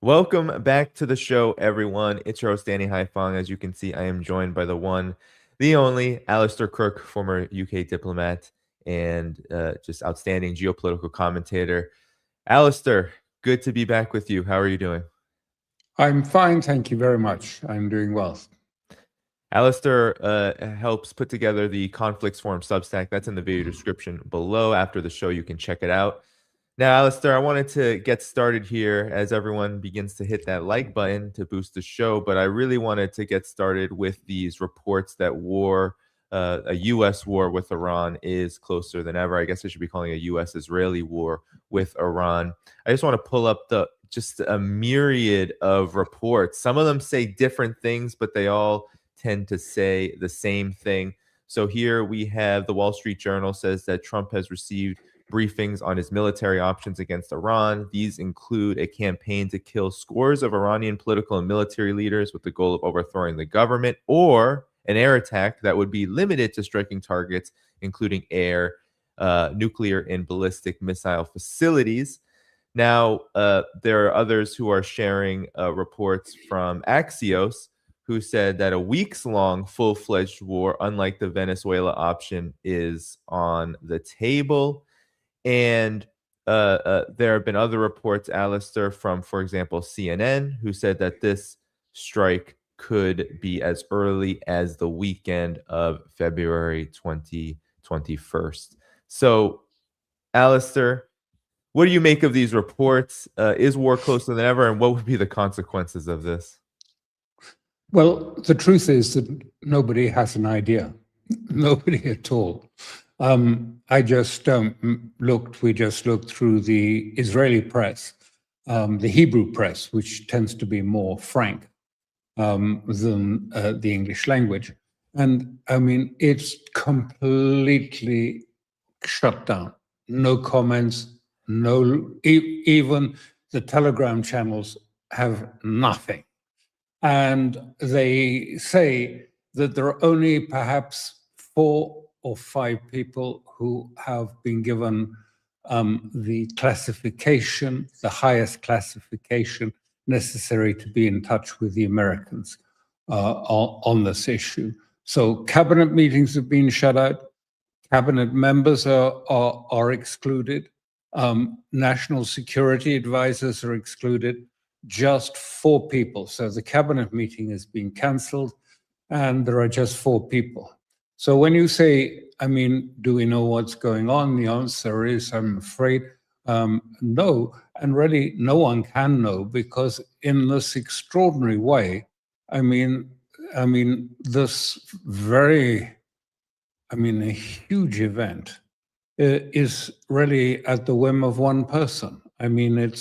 Welcome back to the show, everyone. It's your host, Danny Haifong. As you can see, I am joined by the one, the only, Alastair Crooke, former UK diplomat and just outstanding geopolitical commentator. Alastair, good to be back with you. How are you doing? I'm fine, thank you very much. I'm doing well. Alastair helps put together the Conflicts Forum Substack. That's in the video description below. After the show, you can check it out. Now, Alistair, I wanted to get started here as everyone begins to hit that like button to boost the show, but I really wanted to get started with these reports that a U.S. war with Iran is closer than ever. I guess I should be calling a U.S.-Israeli war with Iran. I just want to pull up just a myriad of reports. Some of them say different things, but they all tend to say the same thing. So here we have the Wall Street Journal says that Trump has received briefings on his military options against Iran. These include a campaign to kill scores of Iranian political and military leaders with the goal of overthrowing the government, or an air attack that would be limited to striking targets, including air, nuclear, and ballistic missile facilities. Now, there are others who are sharing reports from Axios who said that a weeks-long full-fledged war, unlike the Venezuela option, is on the table. And there have been other reports, Alistair, from, for example, CNN, who said that this strike could be as early as the weekend of February 2021. So, Alistair, what do you make of these reports? Is war closer than ever, and what would be the consequences of this? Well, the truth is that nobody has an idea. Nobody at all. We just looked through the Israeli press, the Hebrew press, which tends to be more frank than the English language. And I mean, it's completely shut down. No comments, even the Telegram channels have nothing. And they say that there are only perhaps 4 or 5 people who have been given the classification, the highest classification necessary to be in touch with the Americans on this issue. So cabinet meetings have been shut out. Cabinet members are excluded. National security advisors are excluded. Just 4 people. So the cabinet meeting has been cancelled and there are just 4 people. So when you say, I mean, do we know what's going on? The answer is, I'm afraid, no. And really, no one can know, because in this extraordinary way, I mean, this a huge event is really at the whim of one person. I mean,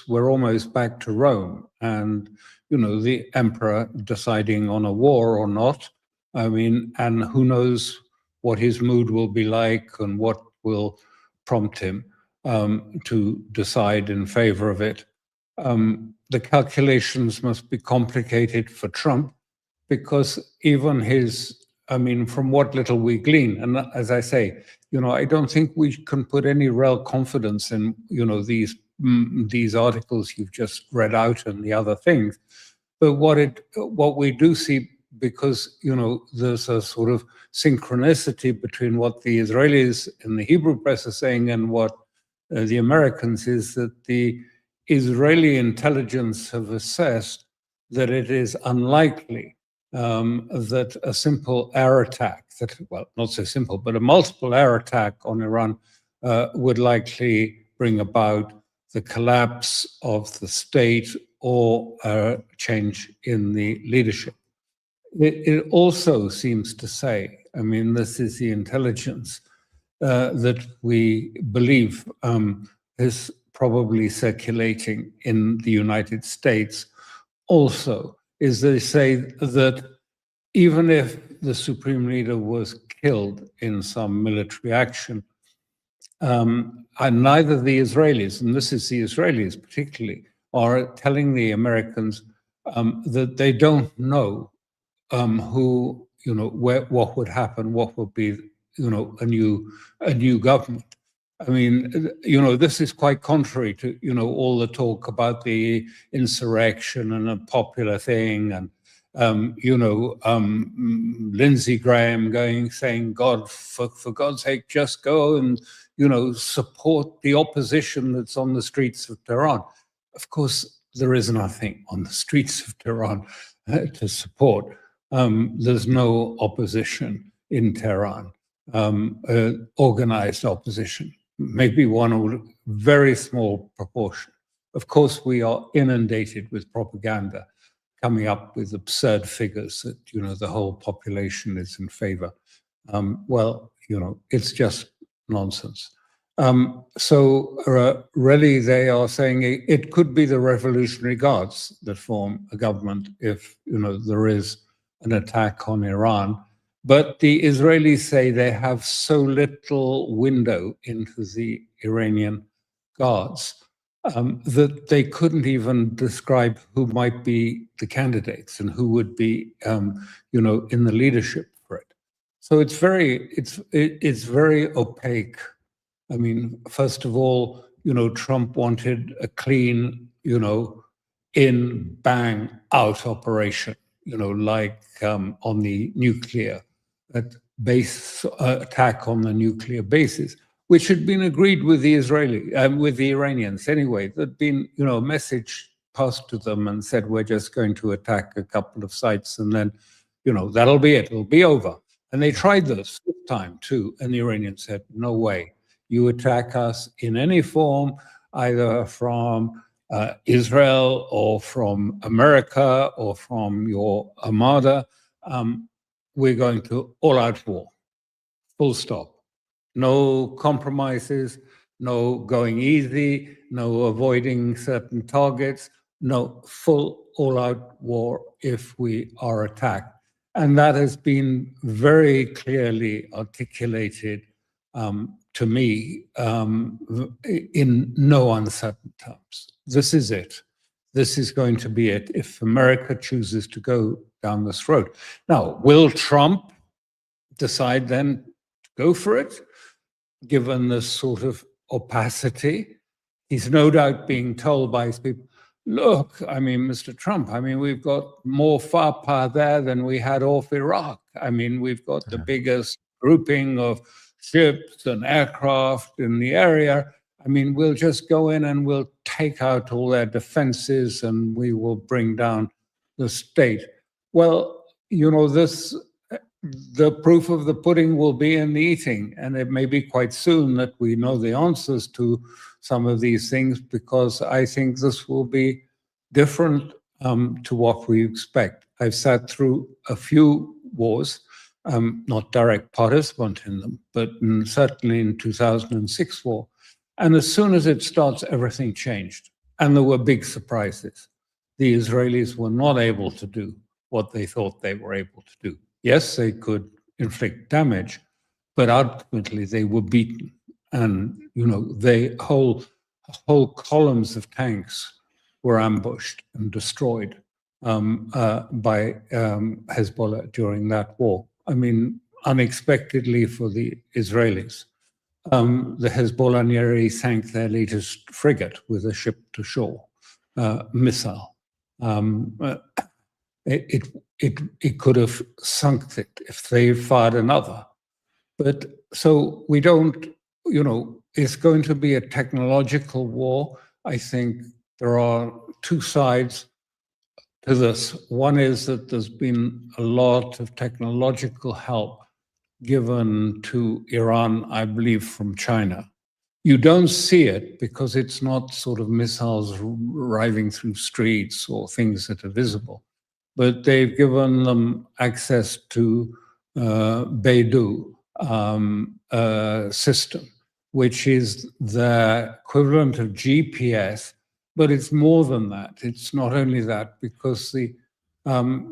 we're almost back to Rome, and the emperor deciding on a war or not. I mean, and who knows what his mood will be like and what will prompt him to decide in favor of it. The calculations must be complicated for Trump, because even from what little we glean, and as I say, I don't think we can put any real confidence in, these articles you've just read out and the other things. But what we do see, because, there's a sort of synchronicity between what the Israelis and the Hebrew press are saying and what the Americans, is that the Israeli intelligence have assessed that it is unlikely that a simple air attack, not so simple, but a multiple air attack on Iran would likely bring about the collapse of the state or a change in the leadership. It also seems to say, this is the intelligence that we believe is probably circulating in the United States also, is they say that even if the supreme leader was killed in some military action, and neither the Israelis, and this is the Israelis particularly, are telling the Americans that they don't know what would happen, what would be, a new government. I mean, this is quite contrary to, all the talk about the insurrection and a popular thing, and Lindsey Graham saying, God, for God's sake, just go and, support the opposition that's on the streets of Tehran. Of course, there is nothing on the streets of Tehran to support. There's no opposition in Tehran, organized opposition, maybe one or very small proportion. Of course, we are inundated with propaganda, coming up with absurd figures that, the whole population is in favor. Well, it's just nonsense. So really, they are saying it could be the Revolutionary Guards that form a government if, there is an attack on Iran. But the Israelis say they have so little window into the Iranian Guards that they couldn't even describe who might be the candidates and who would be, in the leadership for it. So it's very opaque. I mean, first of all, Trump wanted a clean, in, bang, out operation, like on the nuclear base attack on the nuclear bases, which had been agreed with the with the Iranians anyway. There'd been, a message passed to them and said, we're just going to attack a couple of sites and then, that'll be it. It'll be over. And they tried this time too. And the Iranians said, no way. You attack us in any form, either from Israel or from America or from your armada, we're going to all-out war, full stop. No compromises, no going easy, no avoiding certain targets, no full all-out war if we are attacked. And that has been very clearly articulated to me in no uncertain terms. This is it. This is going to be it if America chooses to go down this road. Now, will Trump decide then to go for it, given this sort of opacity? He's no doubt being told by his people, look, I mean, Mr. Trump, I mean, we've got more firepower there than we had off Iraq. I mean, we've got the biggest grouping of ships and aircraft in the area. I mean, we'll just go in and we'll take out all their defenses and we will bring down the state. Well, the proof of the pudding will be in the eating, and it may be quite soon that we know the answers to some of these things, because I think this will be different to what we expect. I've sat through a few wars, not direct participant in them, but certainly in 2006 war. And as soon as it starts, everything changed. And there were big surprises. The Israelis were not able to do what they thought they were able to do. Yes, they could inflict damage, but ultimately they were beaten. And, whole columns of tanks were ambushed and destroyed by Hezbollah during that war. I mean, unexpectedly for the Israelis. The Hezbollah nearly sank their latest frigate with a ship-to-shore missile. It could have sunk it if they fired another. But so we don't, it's going to be a technological war. I think there are two sides to this. One is that there's been a lot of technological help given to Iran, I believe, from China. You don't see it because it's not sort of missiles arriving through streets or things that are visible. But they've given them access to Beidou system, which is the equivalent of GPS, but it's more than that. It's not only that, because the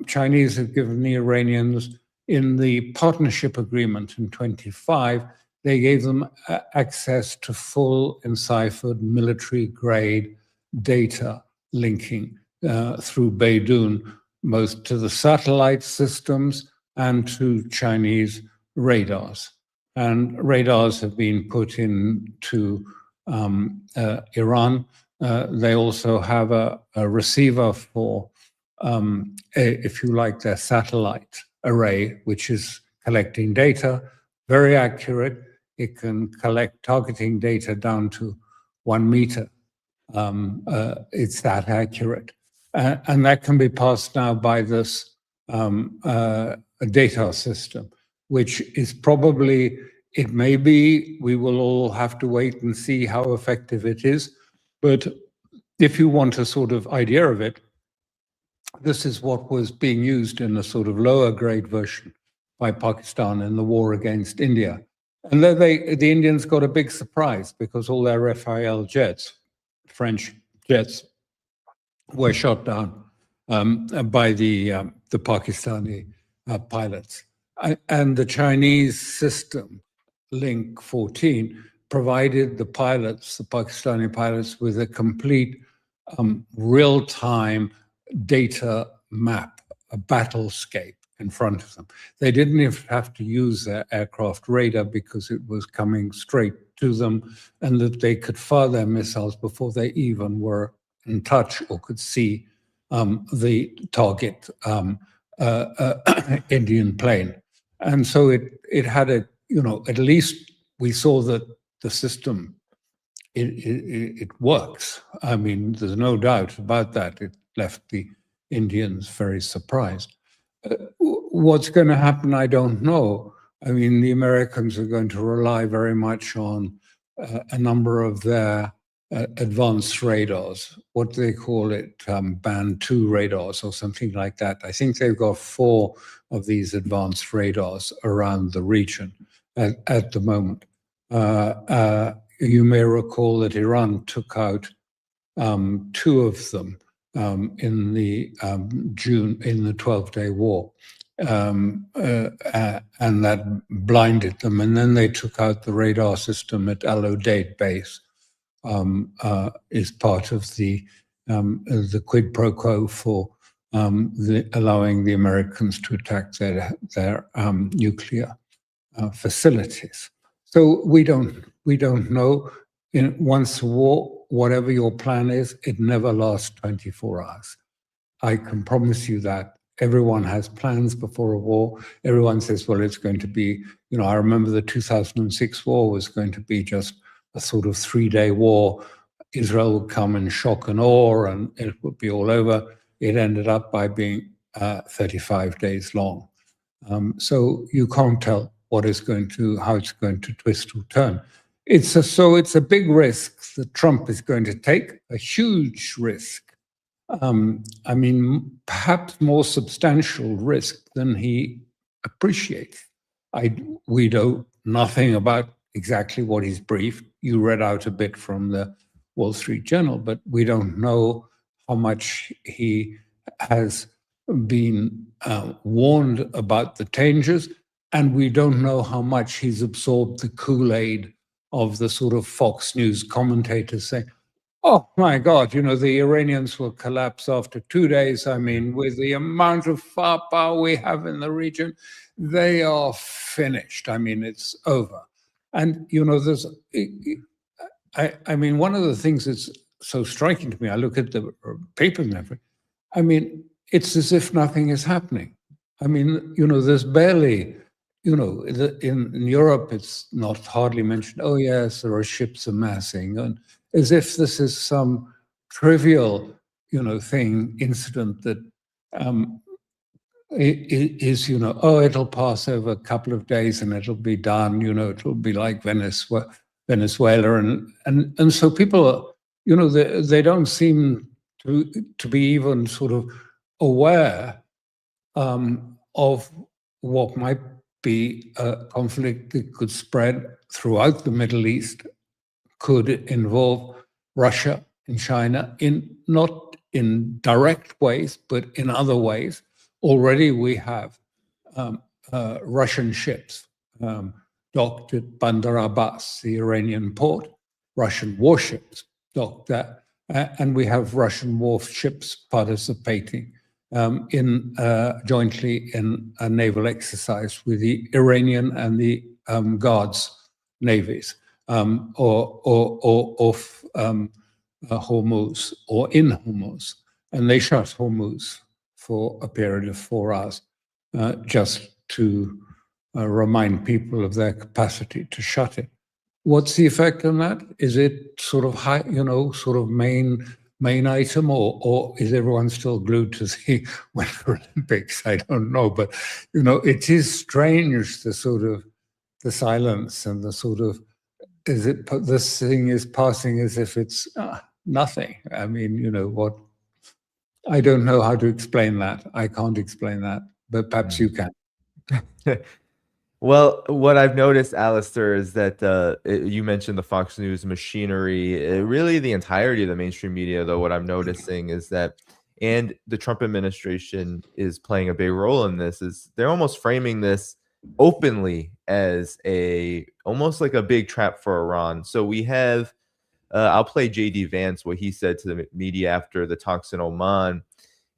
Chinese have given the Iranians, in the partnership agreement in 25, they gave them access to full enciphered military-grade data linking through Beidou, most to the satellite systems and to Chinese radars. and radars have been put into Iran. They also have a receiver for, if you like, their satellite array, which is collecting data, very accurate. It can collect targeting data down to 1 meter. It's that accurate. And that can be passed now by this data system, which is probably, it may be, we will all have to wait and see how effective it is. But if you want a sort of idea of it, this is what was being used in a sort of lower grade version by Pakistan in the war against India. And then the Indians got a big surprise because all their Rafale jets, French jets, were shot down by the Pakistani pilots. And the Chinese system, Link 14, provided the pilots, the Pakistani pilots, with a complete real-time data map, a battlescape in front of them. They didn't even have to use their aircraft radar because it was coming straight to them, and that they could fire their missiles before they even were in touch or could see the target Indian plane. And so it had a, at least we saw that the system, it works. I mean, there's no doubt about that. It left the Indians very surprised. What's going to happen, I don't know. I mean, the Americans are going to rely very much on a number of their advanced radars, what do they call it, Band 2 radars or something like that. I think they've got 4 of these advanced radars around the region at the moment. You may recall that Iran took out 2 of them in the June, in the 12-day war. And that blinded them. And then they took out the radar system at Al Udeid base, is part of the quid pro quo for allowing the Americans to attack their nuclear facilities. So we don't know. Once a war, whatever your plan is, it never lasts 24 hours. I can promise you that. Everyone has plans before a war. Everyone says, well, it's going to be, I remember the 2006 war was going to be just a sort of 3-day war. Israel would come in shock and awe and it would be all over. It ended up by being 35 days long. So you can't tell how it's going to twist or turn. It's a big risk that Trump is going to take, a huge risk. I mean, perhaps more substantial risk than he appreciates. We know nothing about exactly what he's briefed. You read out a bit from the Wall Street Journal, but we don't know how much he has been warned about the dangers, and we don't know how much he's absorbed the Kool-Aid of the sort of Fox News commentators saying, oh my God, the Iranians will collapse after 2 days. I mean, with the amount of firepower we have in the region, they are finished. I mean, it's over. And, there's, I mean, one of the things that's so striking to me, I look at the papers and everything, I mean, it's as if nothing is happening. I mean, there's barely, in Europe, it's not hardly mentioned, oh yes, there are ships amassing, and as if this is some trivial, incident that is, oh, it'll pass over a couple of days and it'll be done, it'll be like Venezuela, and so people are, they don't seem to be even sort of aware of what might be a conflict that could spread throughout the Middle East, could involve Russia and China, not in direct ways, but in other ways. Already we have Russian ships docked at Bandar Abbas, the Iranian port, Russian warships docked there, and we have Russian warships participating jointly in a naval exercise with the Iranian and the Guards navies, or off Hormuz or in Hormuz. And they shut Hormuz for a period of 4 hours, just to remind people of their capacity to shut it. What's the effect on that? Is it sort of high, sort of main item, or is everyone still glued to the Winter Olympics? I don't know, but it is strange, the sort of the silence and the sort of, this thing is passing as if it's nothing. I mean, what? I don't know how to explain that. I can't explain that, but perhaps you can. Well, what I've noticed, Alastair, is that you mentioned the Fox News machinery. Really, the entirety of the mainstream media, though, what I'm noticing is that, and the Trump administration is playing a big role in this, is they're almost framing this openly as almost like a big trap for Iran. So we have, I'll play JD Vance, what he said to the media after the talks in Oman.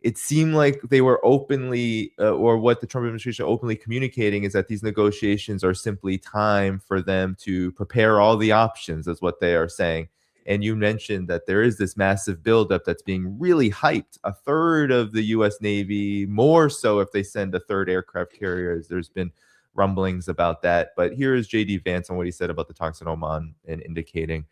It seemed like they were openly, or what the Trump administration openly communicating is that these negotiations are simply time for them to prepare all the options, is what they are saying. And you mentioned that there is this massive buildup that's being really hyped. A third of the U.S. Navy, more so if they send a third aircraft carriers. There's been rumblings about that. But here is J.D. Vance on what he said about the talks in Oman and indicating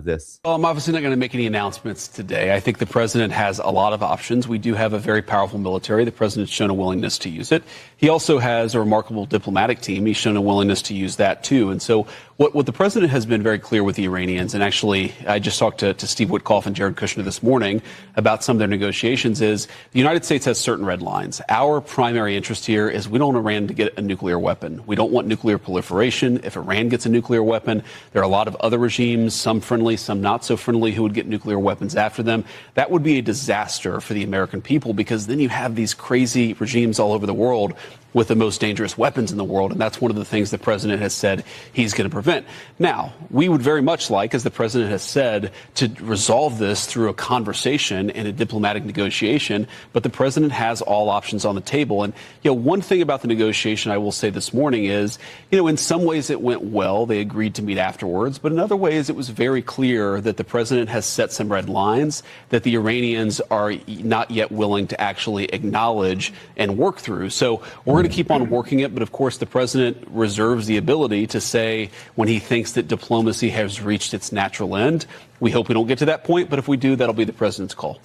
this. Well, I'm obviously not going to make any announcements today. I think the president has a lot of options. We do have a very powerful military. The president's shown a willingness to use it. He also has a remarkable diplomatic team. He's shown a willingness to use that, too. And so what the president has been very clear with the Iranians, and actually I just talked to Steve Witkoff and Jared Kushner this morning about some of their negotiations, is the United States has certain red lines. Our primary interest here is we don't want Iran to get a nuclear weapon. We don't want nuclear proliferation. If Iran gets a nuclear weapon, there are a lot of other regimes, some friendly, some not so friendly, who would get nuclear weapons after them. That would be a disaster for the American people, because then you have these crazy regimes all over the world with the most dangerous weapons in the world. And that's one of the things the president has said he's going to prevent. Now, we would very much like, as the president has said, to resolve this through a conversation and a diplomatic negotiation. But the president has all options on the table. And, one thing about the negotiation I will say this morning is, in some ways it went well. They agreed to meet afterwards. But in other ways, it was very clear that the president has set some red lines that the Iranians are not yet willing to actually acknowledge and work through. So we're going to keep on working it, but of course the president reserves the ability to say when he thinks that diplomacy has reached its natural end. We hope we don't get to that point, but if we do, that'll be the president's call.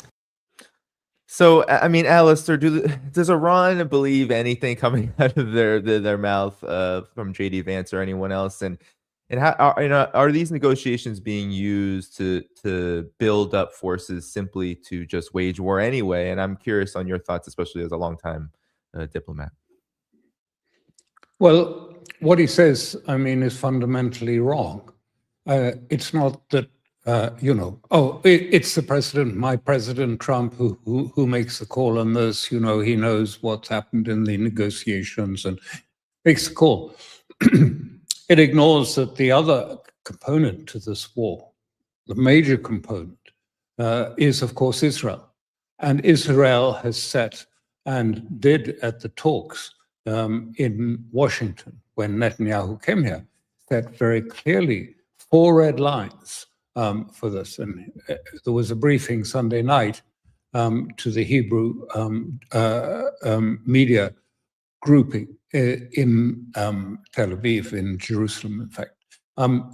So, I mean, Alastair, does Iran believe anything coming out of their mouth from JD Vance or anyone else? And how are these negotiations being used to build up forces simply to just wage war anyway? And I'm curious on your thoughts, especially as a longtime diplomat. Well, what he says, is fundamentally wrong. It's not that, it's the president, my president, Trump, who makes the call on this. He knows what's happened in the negotiations and makes the call. It ignores that the other component to this war, the major component, is, of course, Israel. And Israel has set, and did at the talks in Washington when Netanyahu came here, set very clearly 4 red lines for this. And there was a briefing Sunday night to the Hebrew media grouping in Tel Aviv, in Jerusalem, in fact,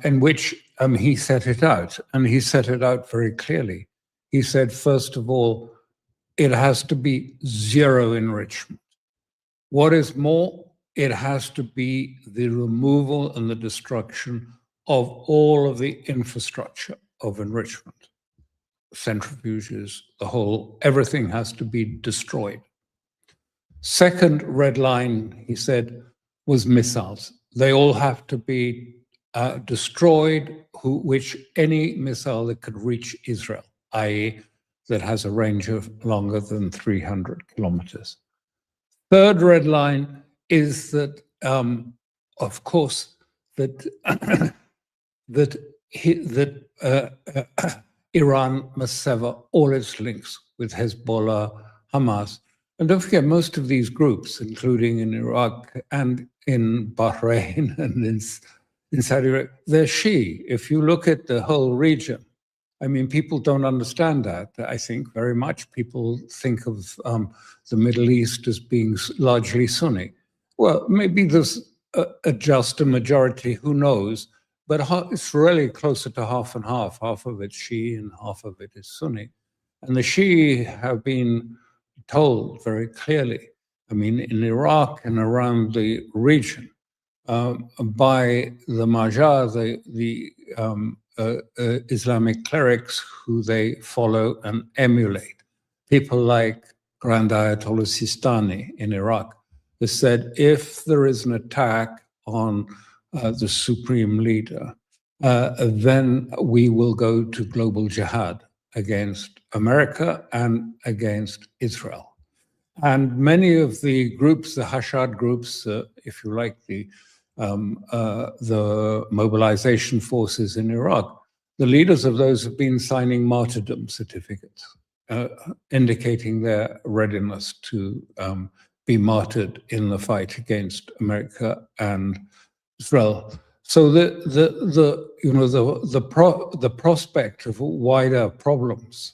in which he set it out. And he set it out very clearly. He said, first of all, it has to be zero enrichment. What is more, it has to be the removal and the destruction of all of the infrastructure of enrichment, centrifuges, everything has to be destroyed. Second red line, he said, was missiles. They all have to be destroyed, which any missile that could reach Israel, i.e., that has a range of longer than 300 kilometers. Third red line is that, of course, that Iran must sever all its links with Hezbollah, Hamas, and don't forget, most of these groups, including in Iraq and in Bahrain and in Saudi Arabia, they're Shia. If you look at the whole region, I mean, people don't understand that, I think, very much. People think of the Middle East as being largely Sunni. Well, maybe there's a just a majority, who knows? But it's really closer to half and half. Half of it's Shia and half of it is Sunni. And the Shia have been told very clearly, I mean, in Iraq and around the region, by the Mahjar, the Islamic clerics who they follow and emulate. People like Grand Ayatollah Sistani in Iraq, who said, if there is an attack on the supreme leader, then we will go to global jihad against America and against Israel. And many of the groups, the Hashad groups, if you like, the mobilization forces in Iraq, the leaders of those have been signing martyrdom certificates, indicating their readiness to be martyred in the fight against America and Israel. So the prospect of wider problems,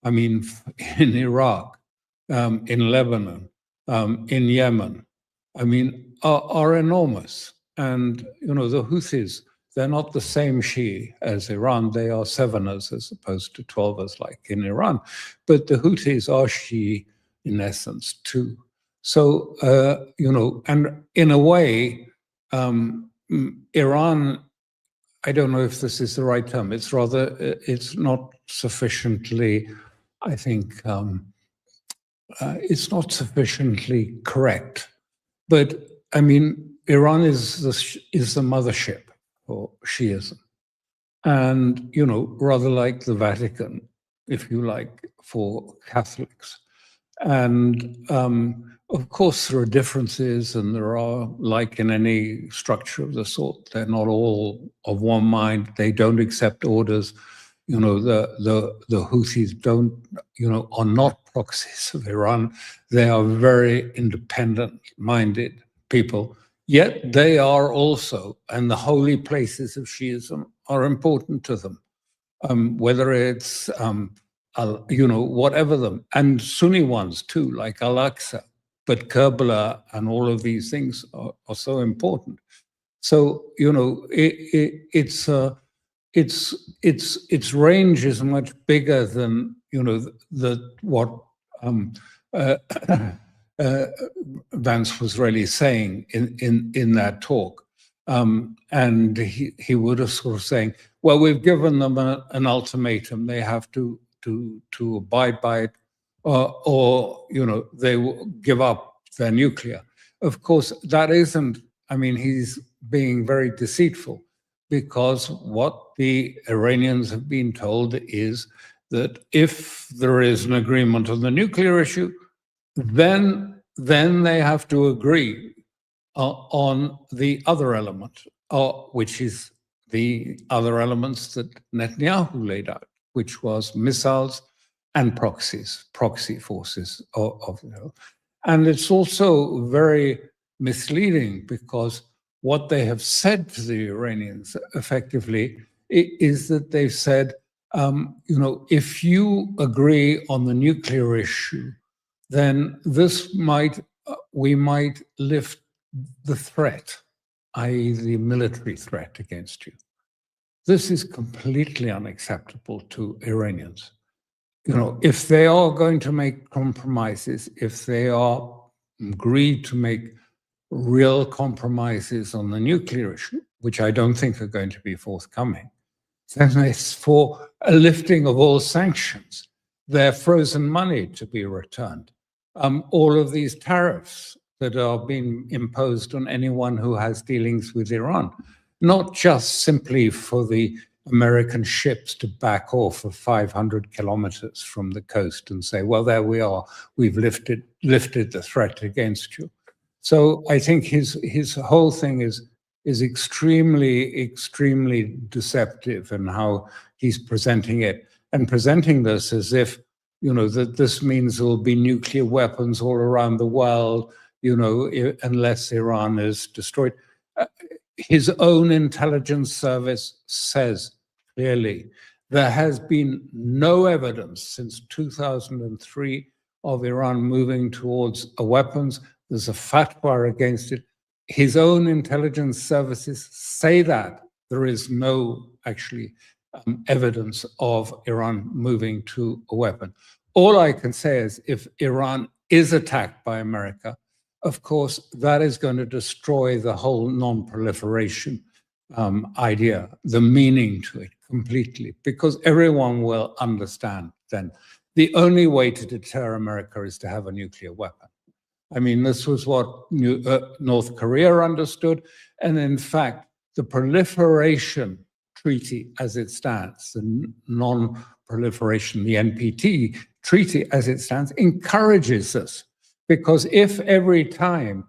I mean, in Iraq, in Lebanon, in Yemen, I mean, are enormous. And, you know, the Houthis, they're not the same Shia as Iran. They are seveners as opposed to 12ers like in Iran. But the Houthis are Shia in essence too. So, you know, and in a way, Iran, I don't know if this is the right term. It's rather, it's not sufficiently, I think, it's not sufficiently correct. But I mean, Iran is the mothership for Shiism. And, you know, rather like the Vatican, if you like, for Catholics. And of course, there are differences, and there are, like in any structure of the sort, they're not all of one mind. They don't accept orders. You know, the Houthis don't, you know, are not proxies of Iran. They are very independent-minded people. Yet they are also, and the holy places of Shiism are important to them, whether it's, you know, whatever them, and Sunni ones too, like Al-Aqsa, but Karbala and all of these things are so important. So, you know, its range is much bigger than, you know, what Vance was really saying in that talk. And he would have sort of saying, well, we've given them an ultimatum. They have to abide by it, or you know, they will give up their nuclear. Of course, that isn't, I mean, he's being very deceitful, because what the Iranians have been told is that if there is an agreement on the nuclear issue, then they have to agree on the other element, which is the other elements that Netanyahu laid out, which was missiles and proxy forces of you know. And it's also very misleading, because what they have said to the Iranians effectively is that they've said, you know, if you agree on the nuclear issue, then we might lift the threat, i.e. the military threat against you. This is completely unacceptable to Iranians. You know, if they are going to make compromises, if they are agreed to make real compromises on the nuclear issue, which I don't think are going to be forthcoming, then it's for a lifting of all sanctions, their frozen money to be returned, all of these tariffs that are being imposed on anyone who has dealings with Iran, not just simply for the American ships to back off of 500 kilometers from the coast and say, well, there we are, we've lifted the threat against you. So I think his whole thing is extremely deceptive in how he's presenting it, and presenting this as if, you know, that this means there will be nuclear weapons all around the world, unless Iran is destroyed. His own intelligence service says clearly there has been no evidence since 2003 of Iran moving towards weapons. There's a fatwa against it. His own intelligence services say that there is no actually evidence of Iran moving to a weapon. All I can say is if Iran is attacked by America, of course, that is going to destroy the whole non-proliferation idea, the meaning to it completely, because everyone will understand then the only way to deter America is to have a nuclear weapon. I mean, this was what North Korea understood. And in fact, the proliferation treaty as it stands, the non-proliferation, the NPT treaty as it stands, encourages this. Because if every time,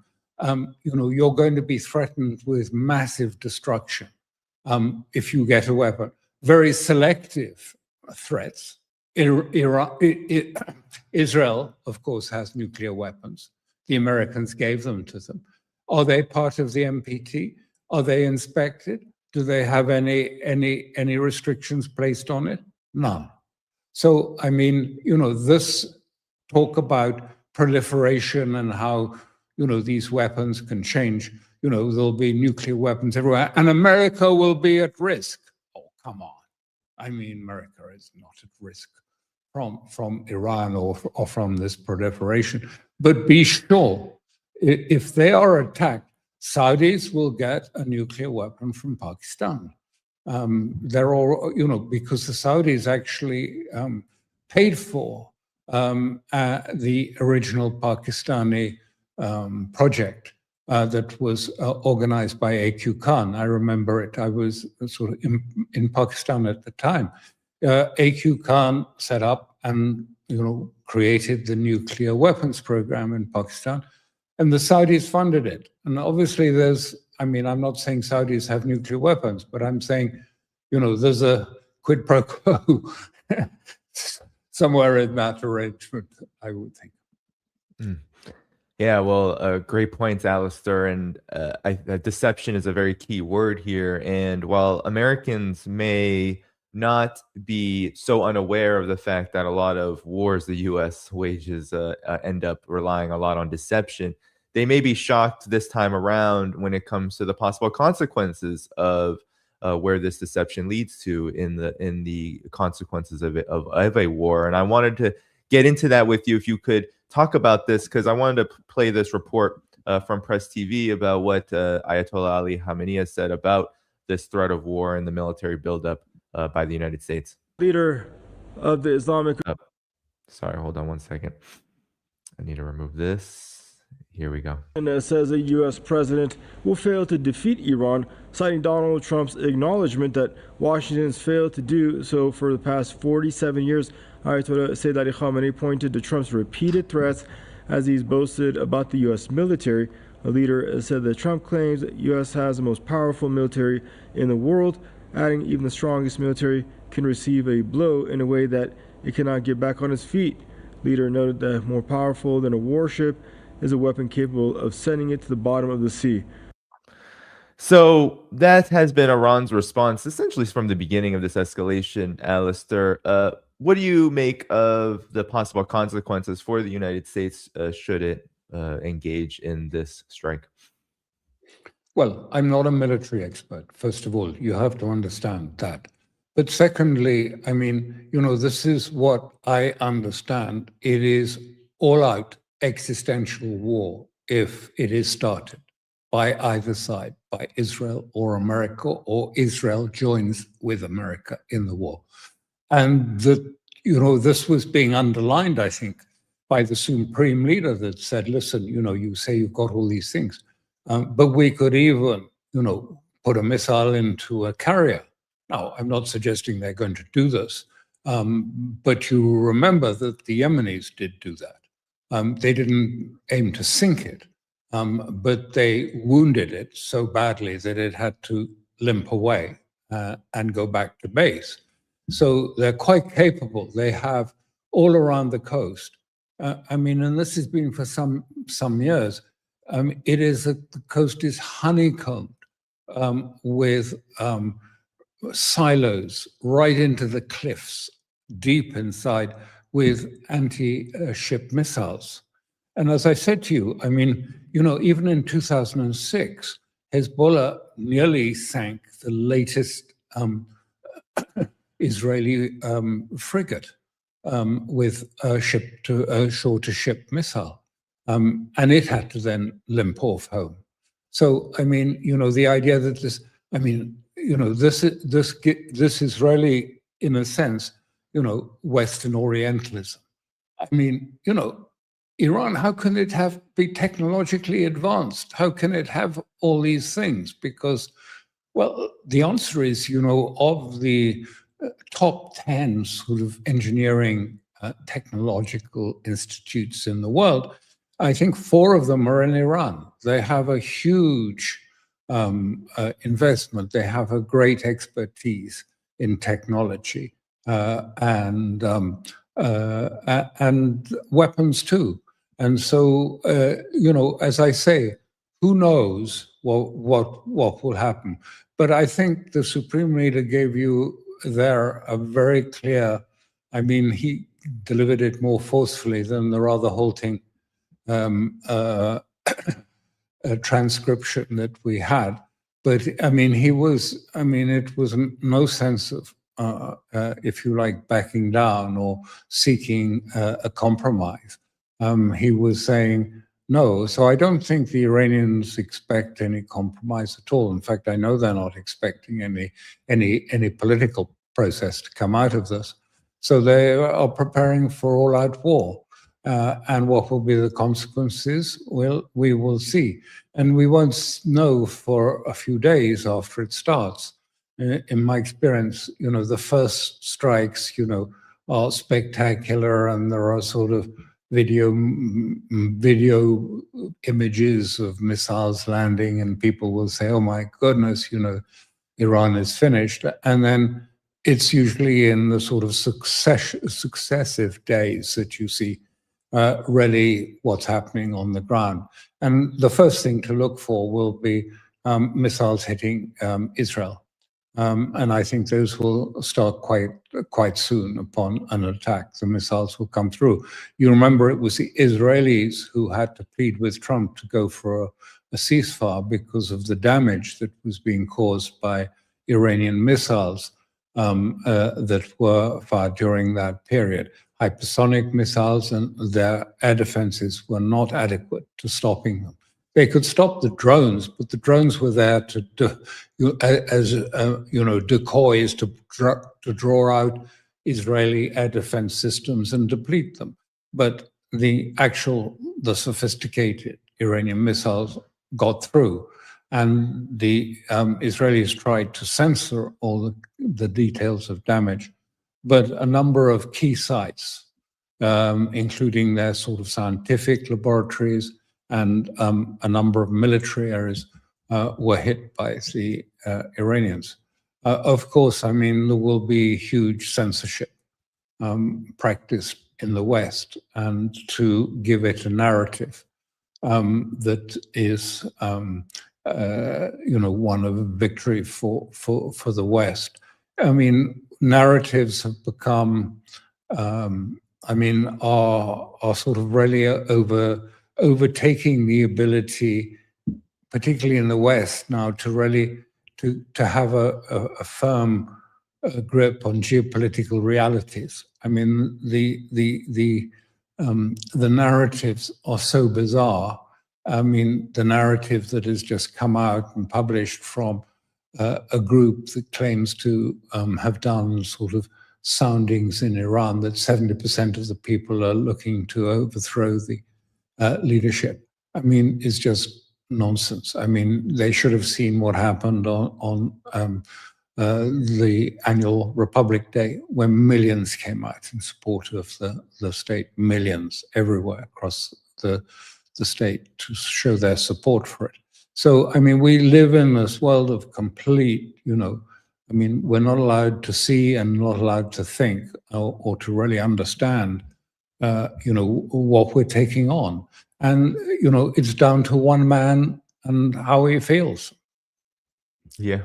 you're going to be threatened with massive destruction, if you get a weapon, very selective threats. Israel, of course, has nuclear weapons. The Americans gave them to them. Are they part of the NPT? Are they inspected? Do they have any restrictions placed on it? None. So, I mean, this talk about proliferation and how, these weapons can change, there'll be nuclear weapons everywhere, and America will be at risk. Oh, come on. I mean, America is not at risk from Iran or from this proliferation. But be sure, if they are attacked, Saudis will get a nuclear weapon from Pakistan. They're all, because the Saudis actually paid for the original Pakistani project that was organized by A.Q. Khan. I remember it. I was sort of in Pakistan at the time. A.Q. Khan set up and created the nuclear weapons program in Pakistan, and the Saudis funded it. And obviously, I'm not saying Saudis have nuclear weapons, but I'm saying, there's a quid pro quo somewhere in that arrangement, I would think. Mm. Yeah, well, great points, Alastair. And deception is a very key word here. And while Americans may not be so unaware of the fact that a lot of wars the U.S. wages end up relying a lot on deception, they may be shocked this time around when it comes to the possible consequences of where this deception leads to in the consequences of a war. And I wanted to get into that with you, if you could talk about this, because I wanted to play this report from Press TV about what Ayatollah Ali Khamenei has said about this threat of war and the military buildup by the United States. Leader of the Islamic... Sorry, hold on one second. I need to remove this. Here we go. And says a U.S. president will fail to defeat Iran, citing Donald Trump's acknowledgement that Washington's failed to do so for the past 47 years. Ayatollah Sayyid Ali Khamenei pointed to Trump's repeated threats as he's boasted about the U.S. military. A leader said that Trump claims the U.S. has the most powerful military in the world, adding even the strongest military can receive a blow in a way that it cannot get back on its feet. Leader noted that more powerful than a warship is a weapon capable of sending it to the bottom of the sea. So that has been Iran's response essentially from the beginning of this escalation, Alastair. What do you make of the possible consequences for the United States should it engage in this strike? Well, I'm not a military expert. First of all, you have to understand that. But secondly, I mean, this is what I understand. It is all out existential war if it is started by either side, by Israel or America, or Israel joins with America in the war. And this was being underlined, I think, by the supreme leader that said, listen, you say you've got all these things, but we could even, put a missile into a carrier. Now, I'm not suggesting they're going to do this, but you remember that the Yemenis did do that. They didn't aim to sink it, but they wounded it so badly that it had to limp away and go back to base. So they're quite capable. They have all around the coast. And this has been for some years, The coast is honeycombed with silos right into the cliffs, deep inside, with anti-ship missiles. And as I said to you, I mean, even in 2006, Hezbollah nearly sank the latest Israeli frigate with a shore-to-ship missile. And it had to then limp off home. So, I mean, the idea that this is really, in a sense, Western Orientalism. I mean, Iran, how can it be technologically advanced? How can it have all these things? Because, well, the answer is, of the top 10 sort of engineering technological institutes in the world, I think 4 of them are in Iran. They have a huge investment. They have a great expertise in technology and weapons too. And so, as I say, who knows what will happen? But I think the Supreme Leader gave you there a very clear, I mean, he delivered it more forcefully than the rather halting transcription that we had. But I mean, it was no sense of, if you like, backing down or seeking a compromise. He was saying no. So I don't think the Iranians expect any compromise at all. In fact, I know they're not expecting any political process to come out of this. So they are preparing for all-out war. And what will be the consequences? Well, we will see. And we won't know for a few days after it starts. In my experience, the first strikes, are spectacular, and there are sort of video images of missiles landing, and people will say, oh my goodness, Iran is finished. And then it's usually in the sort of successive days that you see really what's happening on the ground. And the first thing to look for will be missiles hitting Israel. And I think those will start quite soon upon an attack. The missiles will come through. You remember it was the Israelis who had to plead with Trump to go for a ceasefire because of the damage that was being caused by Iranian missiles that were fired during that period. Hypersonic missiles, and their air defenses were not adequate to stopping them. They could stop the drones, but the drones were there as decoys to draw out Israeli air defense systems and deplete them. But the sophisticated Iranian missiles got through, and the Israelis tried to censor all the details of damage. But a number of key sites, including their sort of scientific laboratories and a number of military areas, were hit by the Iranians. Of course, I mean, there will be huge censorship practiced in the West, and to give it a narrative that is, one of victory for the West. I mean, narratives have become, are sort of really overtaking the ability, particularly in the West now, to really to have a firm grip on geopolitical realities. I mean, the narratives are so bizarre. I mean, the narrative that has just come out and published from a group that claims to have done sort of soundings in Iran that 70% of the people are looking to overthrow the leadership, I mean, is just nonsense. I mean, they should have seen what happened on the annual Republic Day, when millions came out in support of the state, millions everywhere across the state to show their support for it. So, I mean, we live in this world of complete, I mean, we're not allowed to see and not allowed to think or to really understand what we're taking on. And, it's down to one man and how he feels. Yeah.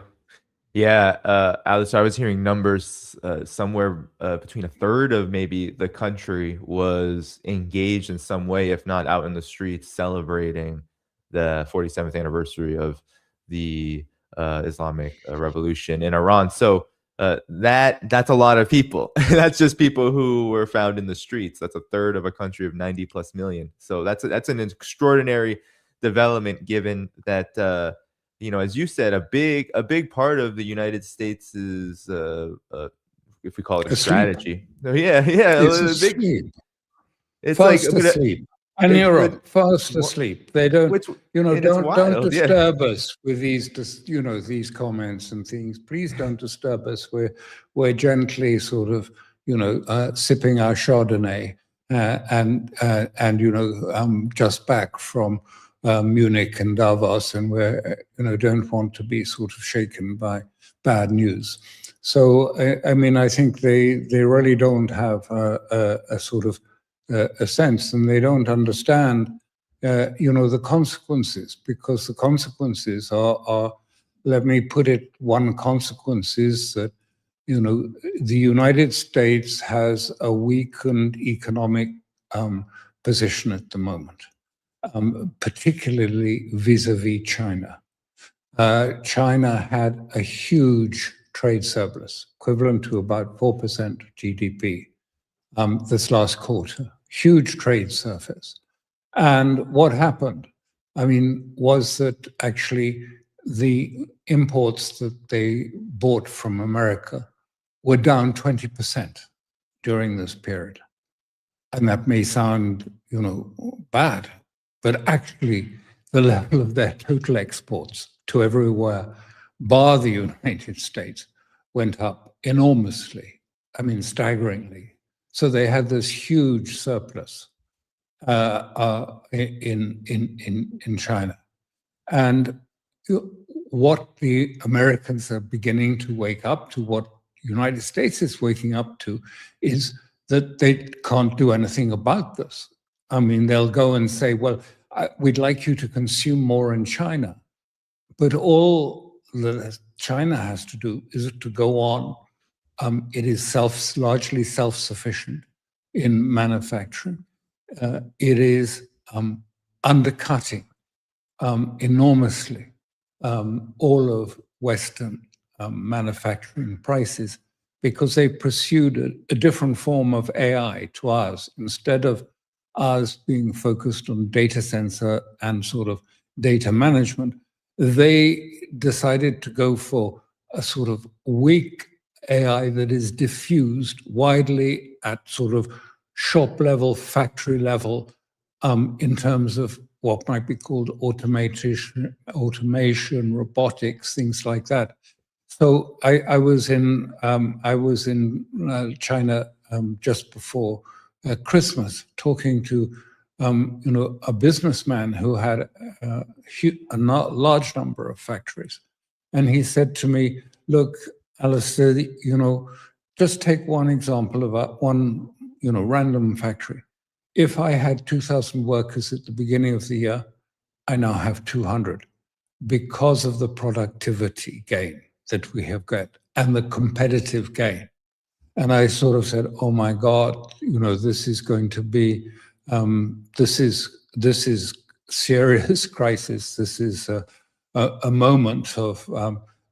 Yeah, Alistair, I was hearing numbers somewhere between a third of maybe the country was engaged in some way, if not out in the streets, celebrating the 47th anniversary of the Islamic Revolution in Iran. So that's a lot of people. That's just people who were found in the streets. That's a third of a country of 90 plus million. So that's an extraordinary development, given that. As you said, a big part of the United States is, if we call it a strategy. Yeah, It's a big. asleep. It's Fast like, asleep. And Europe, fast asleep. They don't, which, don't wild, disturb us with these, these comments and things. Please don't disturb us. We're gently sort of, sipping our Chardonnay, and just back from Munich and Davos, and we don't want to be sort of shaken by bad news. So I think they really don't have a sort of a sense, and they don't understand the consequences, because the consequences are, let me put it, one consequence is that the United States has a weakened economic position at the moment. Particularly vis-a-vis China. China had a huge trade surplus, equivalent to about 4% of GDP this last quarter. Huge trade surplus. And what happened, was that actually the imports that they bought from America were down 20% during this period. And that may sound, bad, but actually the level of their total exports to everywhere, bar the United States, went up enormously, staggeringly. So they had this huge surplus in China. And what the Americans are beginning to wake up to, what the United States is waking up to, is that they can't do anything about this. They'll go and say, well, we'd like you to consume more in China. But all that China has to do is to go on. It is largely self-sufficient in manufacturing. It is undercutting enormously all of Western manufacturing prices, because they pursued a different form of AI to ours. Instead of ours being focused on data center and sort of data management, they decided to go for a sort of weak AI that is diffused widely at sort of shop level, factory level, in terms of what might be called automation, robotics, things like that. So I was in China just before Christmas, talking to a businessman who had a large number of factories, and he said to me, "Look, Alastair, just take one example of one random factory. If I had 2,000 workers at the beginning of the year, I now have 200 because of the productivity gain that we have got and the competitive gain." And I sort of said, "Oh my God, this is going to be, this is serious crisis. This is a moment of,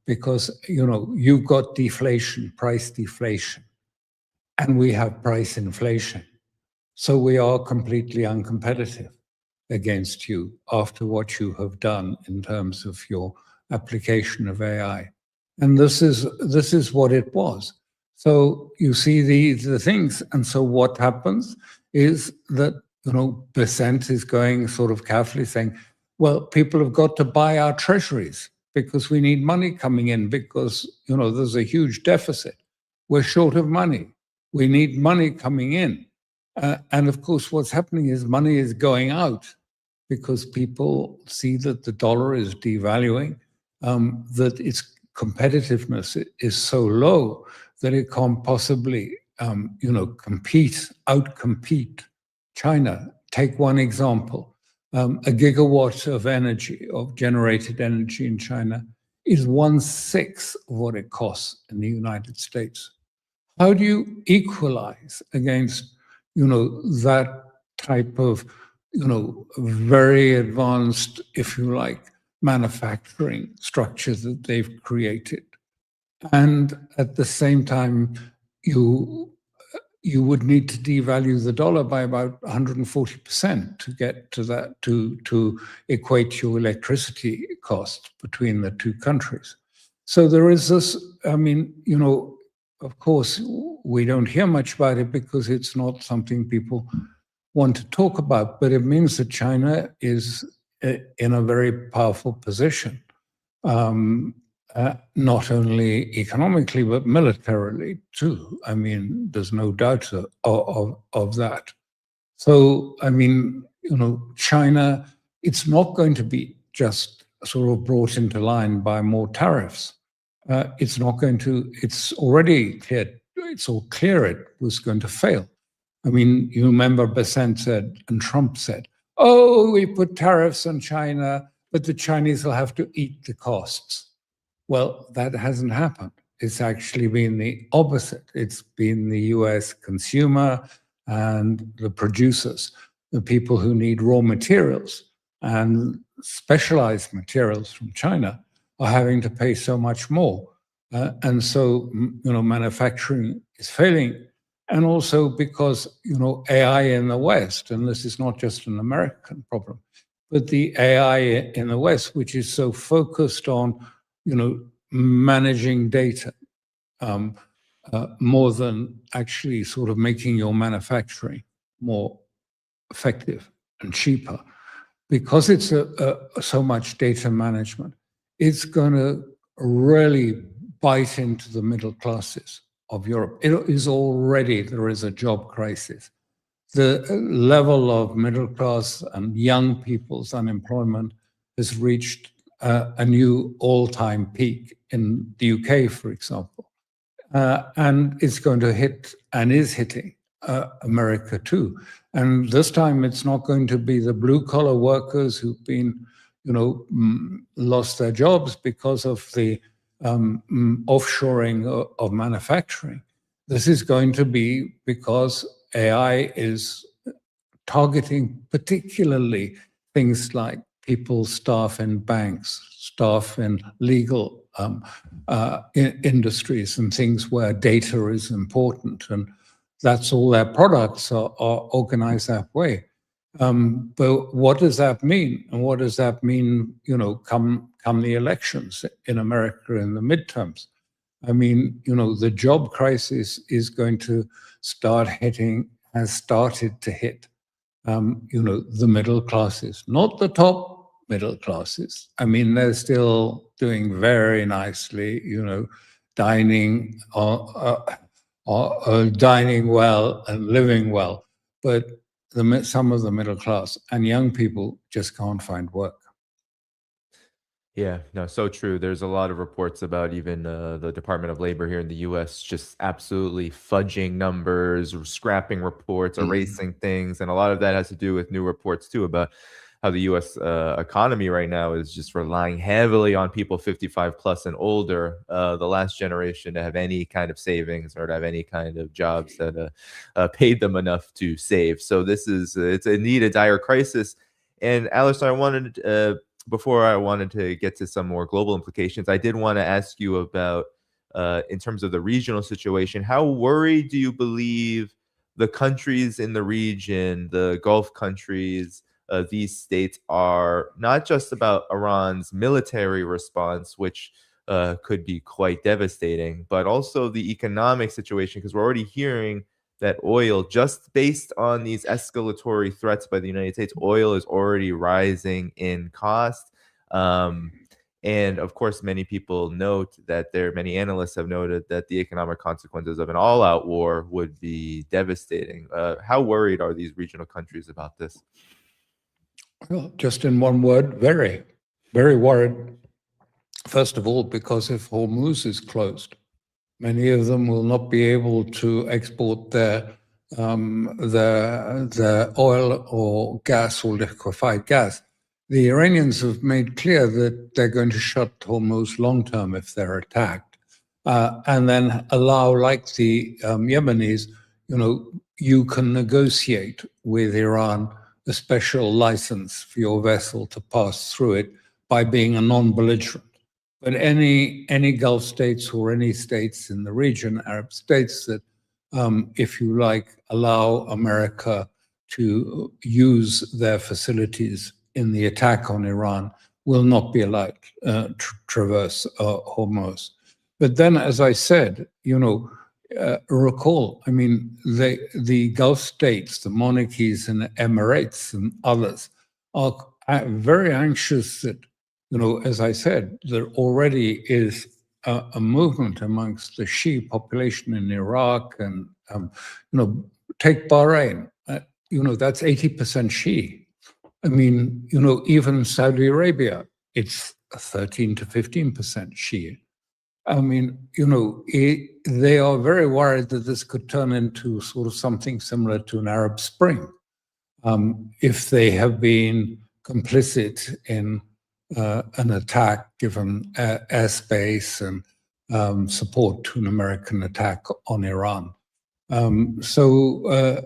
because, you've got deflation, price deflation, and we have price inflation. So we are completely uncompetitive against you after what you have done in terms of your application of AI." And this is what it was. So you see the things. And so what happens is that, Besant is going sort of carefully saying, well, people have got to buy our treasuries because we need money coming in, because, there's a huge deficit. We're short of money. We need money coming in. And of course, what's happening is money is going out because people see that the dollar is devaluing, that its competitiveness is so low that it can't possibly, outcompete China. Take one example. A gigawatt of energy, of generated energy in China, is 1/6 of what it costs in the United States. How do you equalize against, that type of, very advanced, if you like, manufacturing structure that they've created? And at the same time, you would need to devalue the dollar by about 140% to get to that, to equate your electricity costs between the two countries. So there is this, of course, we don't hear much about it because it's not something people want to talk about, but it means that China is in a very powerful position. Not only economically, but militarily too. I mean, there's no doubt of that. So, China, it's not going to be just sort of brought into line by more tariffs. It's all clear it was going to fail. I mean, you remember Besant said, and Trump said, oh, we put tariffs on China, but the Chinese will have to eat the costs. Well, that hasn't happened. It's actually been the opposite. It's been the US consumer and the producers, the people who need raw materials and specialized materials from China are having to pay so much more. And so, manufacturing is failing. And also because, AI in the West, and this is not just an American problem, but the AI in the West, which is so focused on managing data more than actually sort of making your manufacturing more effective and cheaper. Because it's so much data management, it's going to really bite into the middle classes of Europe. There is a job crisis. The level of middle class and young people's unemployment has reached a new all-time peak in the UK, for example. And it's going to hit, and is hitting, America too. And this time it's not going to be the blue-collar workers who've been, lost their jobs because of the offshoring of manufacturing. This is going to be because AI is targeting particularly things like people, staff in banks, staff in legal industries, and things where data is important, and that's all their products are organized that way. But what does that mean? And what does that mean, come the elections in America in the midterms? I mean, the job crisis is going to has started to hit, the middle classes, not the top middle classes. I mean, they're still doing very nicely, dining dining well and living well. But some of the middle class and young people just can't find work. Yeah, no, so true. There's a lot of reports about even the Department of Labor here in the US just absolutely fudging numbers, scrapping reports, erasing things. And a lot of that has to do with new reports too about how the US economy right now is just relying heavily on people 55 plus and older, the last generation, to have any kind of savings or to have any kind of jobs that paid them enough to save. So it's indeed a dire crisis. And Alastair, before I wanted to get to some more global implications, I did want to ask you about, in terms of the regional situation, how worried do you believe the countries in the region, the Gulf countries, these states are, not just about Iran's military response, which could be quite devastating, but also the economic situation? Because we're already hearing that oil, just based on these escalatory threats by the United States, oil is already rising in cost. And of course, many people note that many analysts have noted that the economic consequences of an all-out war would be devastating. How worried are these regional countries about this? Well, just in one word, very, very worried. First of all, because if Hormuz is closed, many of them will not be able to export their the oil or gas or liquefied gas. The Iranians have made clear that they're going to shut Hormuz long-term if they're attacked, and then allow, like the Yemenis, you can negotiate with Iran a special license for your vessel to pass through it by being a non-belligerent. But any Gulf states or any states in the region, Arab states that, if you like, allow America to use their facilities in the attack on Iran, will not be allowed to traverse Hormuz. But then, as I said, recall, I mean, the Gulf states, the monarchies and the Emirates and others are very anxious that, as I said, there already is a movement amongst the Shia population in Iraq and, take Bahrain, that's 80% Shia. I mean, even Saudi Arabia, it's 13 to 15% Shia. I mean, they are very worried that this could turn into sort of something similar to an Arab Spring, if they have been complicit in an attack, given airspace and support to an American attack on Iran.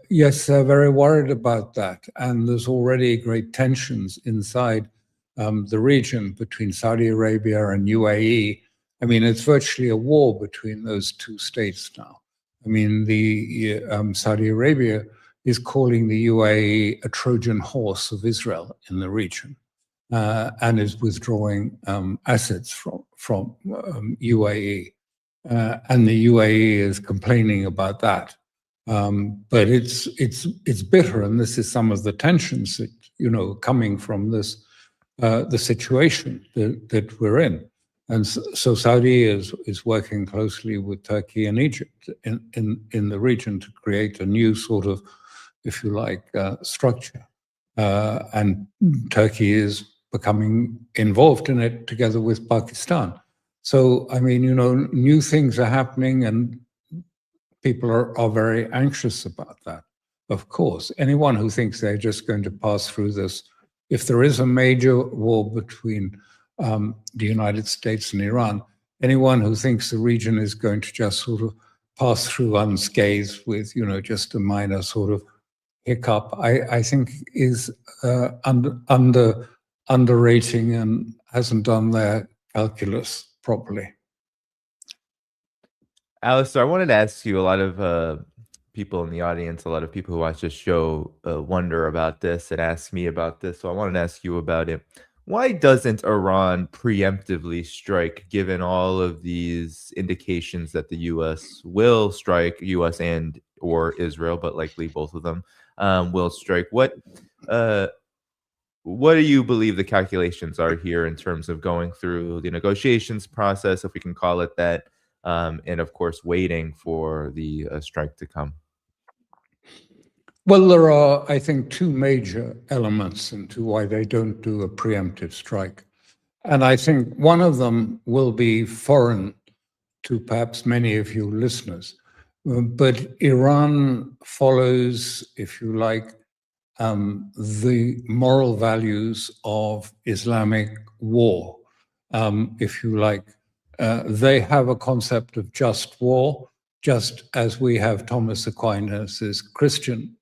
Yes, they're very worried about that. And there's already great tensions inside the region between Saudi Arabia and UAE. I mean, it's virtually a war between those two states now. I mean, the Saudi Arabia is calling the UAE a Trojan horse of Israel in the region, and is withdrawing assets from UAE. And the UAE is complaining about that. But it's bitter, and this is some of the tensions that, coming from this, the situation that we're in. And so Saudi is working closely with Turkey and Egypt in the region to create a new sort of, if you like, structure. And Turkey is becoming involved in it together with Pakistan. So, I mean, new things are happening, and people are very anxious about that. Of course, anyone who thinks they're just going to pass through this, if there is a major war between the United States and Iran, anyone who thinks the region is going to just sort of pass through unscathed with, just a minor sort of hiccup, I think is underrating and hasn't done their calculus properly. Alastair, I wanted to ask you, a lot of people in the audience, a lot of people who watch this show wonder about this and ask me about this. So I wanted to ask you about it. Why doesn't Iran preemptively strike, given all of these indications that the U.S. will strike, U.S. and or Israel, but likely both of them will strike? What do you believe the calculations are here in terms of going through the negotiations process, if we can call it that, and of course waiting for the strike to come? Well, there are, I think, two major elements into why they don't do a preemptive strike. And I think one of them will be foreign to perhaps many of you listeners. But Iran follows, if you like, the moral values of Islamic war, if you like. They have a concept of just war, just as we have Thomas Aquinas' Christian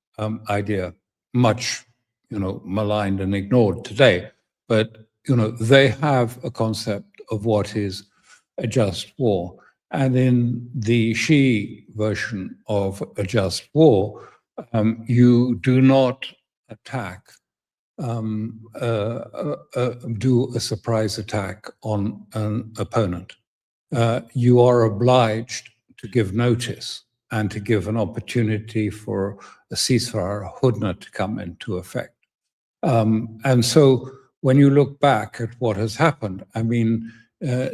idea, much, maligned and ignored today. But, they have a concept of what is a just war. And in the Shia version of a just war, you do not attack, do a surprise attack on an opponent. You are obliged to give notice and to give an opportunity for a ceasefire, a hudna, to come into effect. And so when you look back at what has happened, I mean,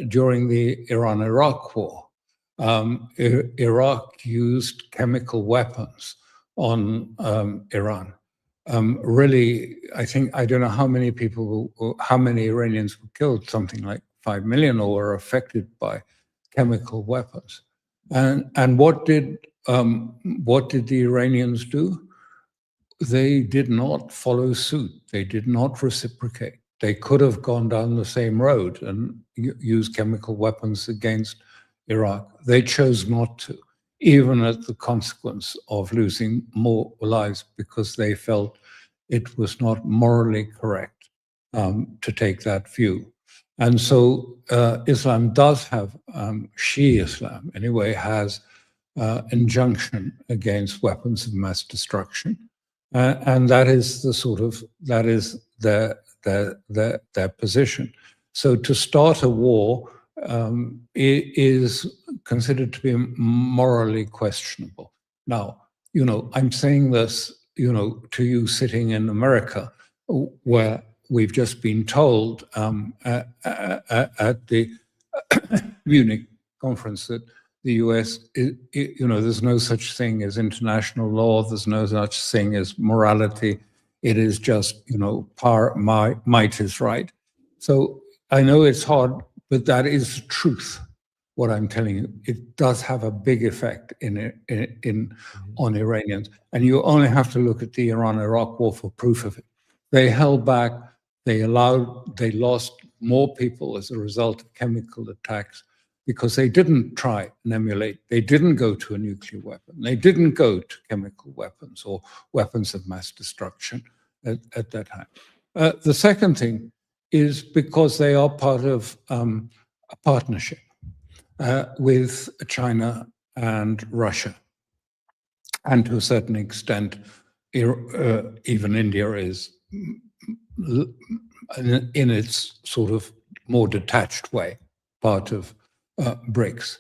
during the Iran-Iraq war, Iraq used chemical weapons on Iran. Really, I don't know how many people, how many Iranians were killed, something like 5 million, or were affected by chemical weapons. And what did what did the Iranians do? They did not follow suit. They did not reciprocate. They could have gone down the same road and used chemical weapons against Iraq. They chose not to, even at the consequence of losing more lives, because they felt it was not morally correct to take that view. And so Islam does have, Shia Islam anyway, has injunction against weapons of mass destruction. And that is the sort of, that is their position. So to start a war is considered to be morally questionable. Now, you know, I'm saying this, you know, to you sitting in America, where we've just been told at the Munich conference that the US, you know, there's no such thing as international law. There's no such thing as morality. It is just, you know, might is right. So I know it's hard, but that is truth. What I'm telling you, it does have a big effect on Iranians, and you only have to look at the Iran-Iraq war for proof of it. They held back. They lost more people as a result of chemical attacks, because they didn't try and emulate. They didn't go to a nuclear weapon. They didn't go to chemical weapons or weapons of mass destruction at that time. The second thing is because they are part of a partnership with China and Russia. And to a certain extent, even India is, in its sort of more detached way, part of BRICS.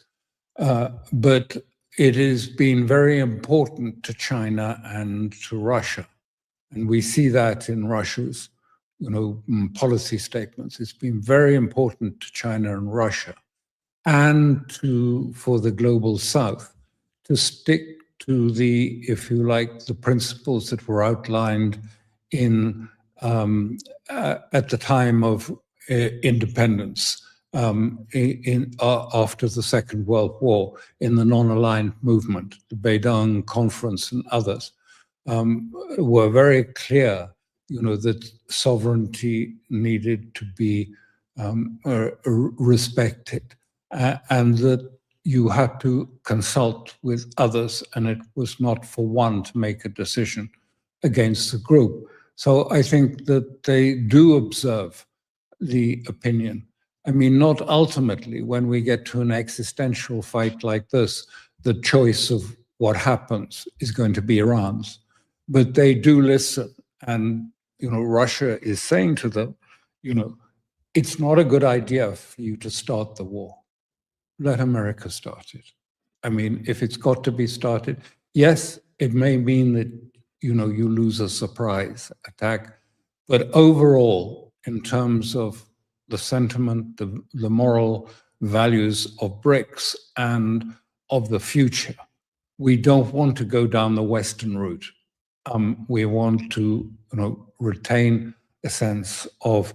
But it has been very important to China and to Russia. And we see that in Russia's, you know, policy statements. It's been very important to China and Russia, and for the global South to stick to the, if you like, the principles that were outlined in at the time of independence. After the Second World War, in the non-aligned movement, the Beidang Conference and others were very clear, you know, that sovereignty needed to be respected, and that you had to consult with others, and it was not for one to make a decision against the group. So I think that they do observe the opinion. I mean, not ultimately, when we get to an existential fight like this, the choice of what happens is going to be Iran's. But they do listen. And, you know, Russia is saying to them, you know, it's not a good idea for you to start the war. Let America start it. I mean, if it's got to be started, yes, it may mean that, you know, you lose a surprise attack. But overall, in terms of the sentiment, the moral values of BRICS and of the future, we don't want to go down the Western route. We want to, you know, retain a sense of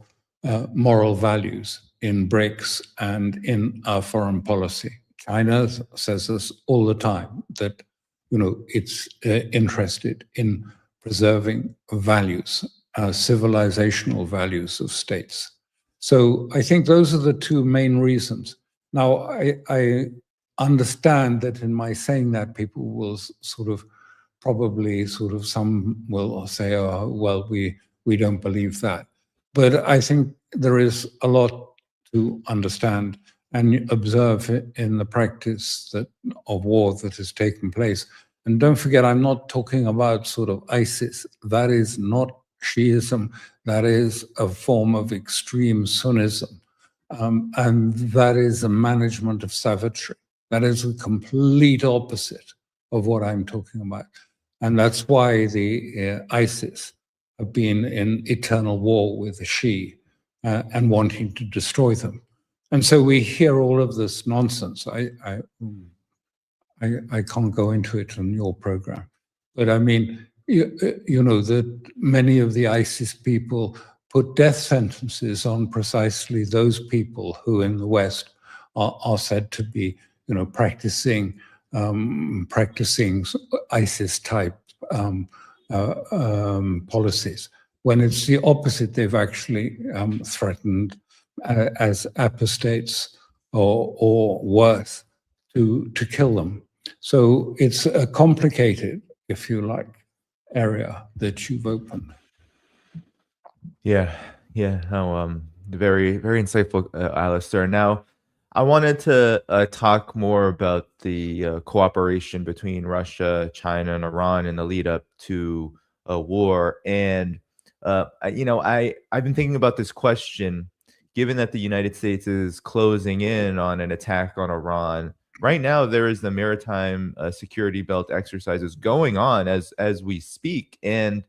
moral values in BRICS and in our foreign policy. China says this all the time, that, you know, it's interested in preserving values, civilizational values of states. So I think those are the two main reasons. Now, I understand that in my saying that, people will sort of some will say, oh, well, we don't believe that. But I think there is a lot to understand and observe in the practice of war that has taken place. And don't forget, I'm not talking about sort of ISIS. That is not Shiism. That is a form of extreme Sunnism. And that is a management of savagery. That is a complete opposite of what I'm talking about. And that's why the ISIS have been in eternal war with the Shia and wanting to destroy them. And so we hear all of this nonsense. I can't go into it on your program. But I mean, you know, that many of the ISIS people put death sentences on precisely those people who in the West are said to be, you know, practicing practicing ISIS-type policies. When it's the opposite, they've actually threatened as apostates or worse to kill them. So it's a complicated, if you like, area that you've opened. Yeah, yeah. No, very, very insightful, Alastair. Now, I wanted to talk more about the cooperation between Russia, China, and Iran in the lead up to a war. And I've been thinking about this question, given that the United States is closing in on an attack on Iran. Right now, there is the maritime security belt exercises going on as we speak, and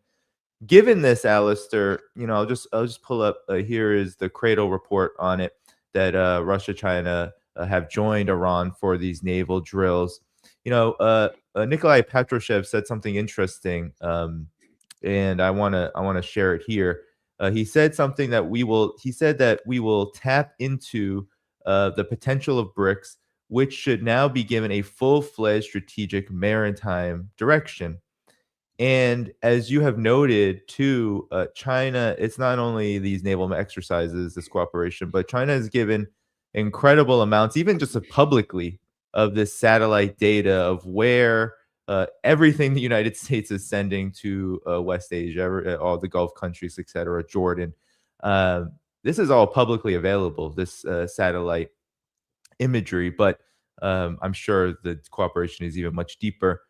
given this, Alistair, I'll just pull up. Here is the Cradle report on it that Russia, China have joined Iran for these naval drills. Nikolai Patrushev said something interesting, and I wanna share it here. He said something that He said that we will tap into the potential of BRICS, which should now be given a full-fledged strategic maritime direction. And as you have noted too, China, it's not only these naval exercises, this cooperation, but China has given incredible amounts, even just publicly, of this satellite data of where everything the United States is sending to West Asia, all the Gulf countries, etc., Jordan. This is all publicly available, this satellite imagery, but I'm sure the cooperation is even much deeper.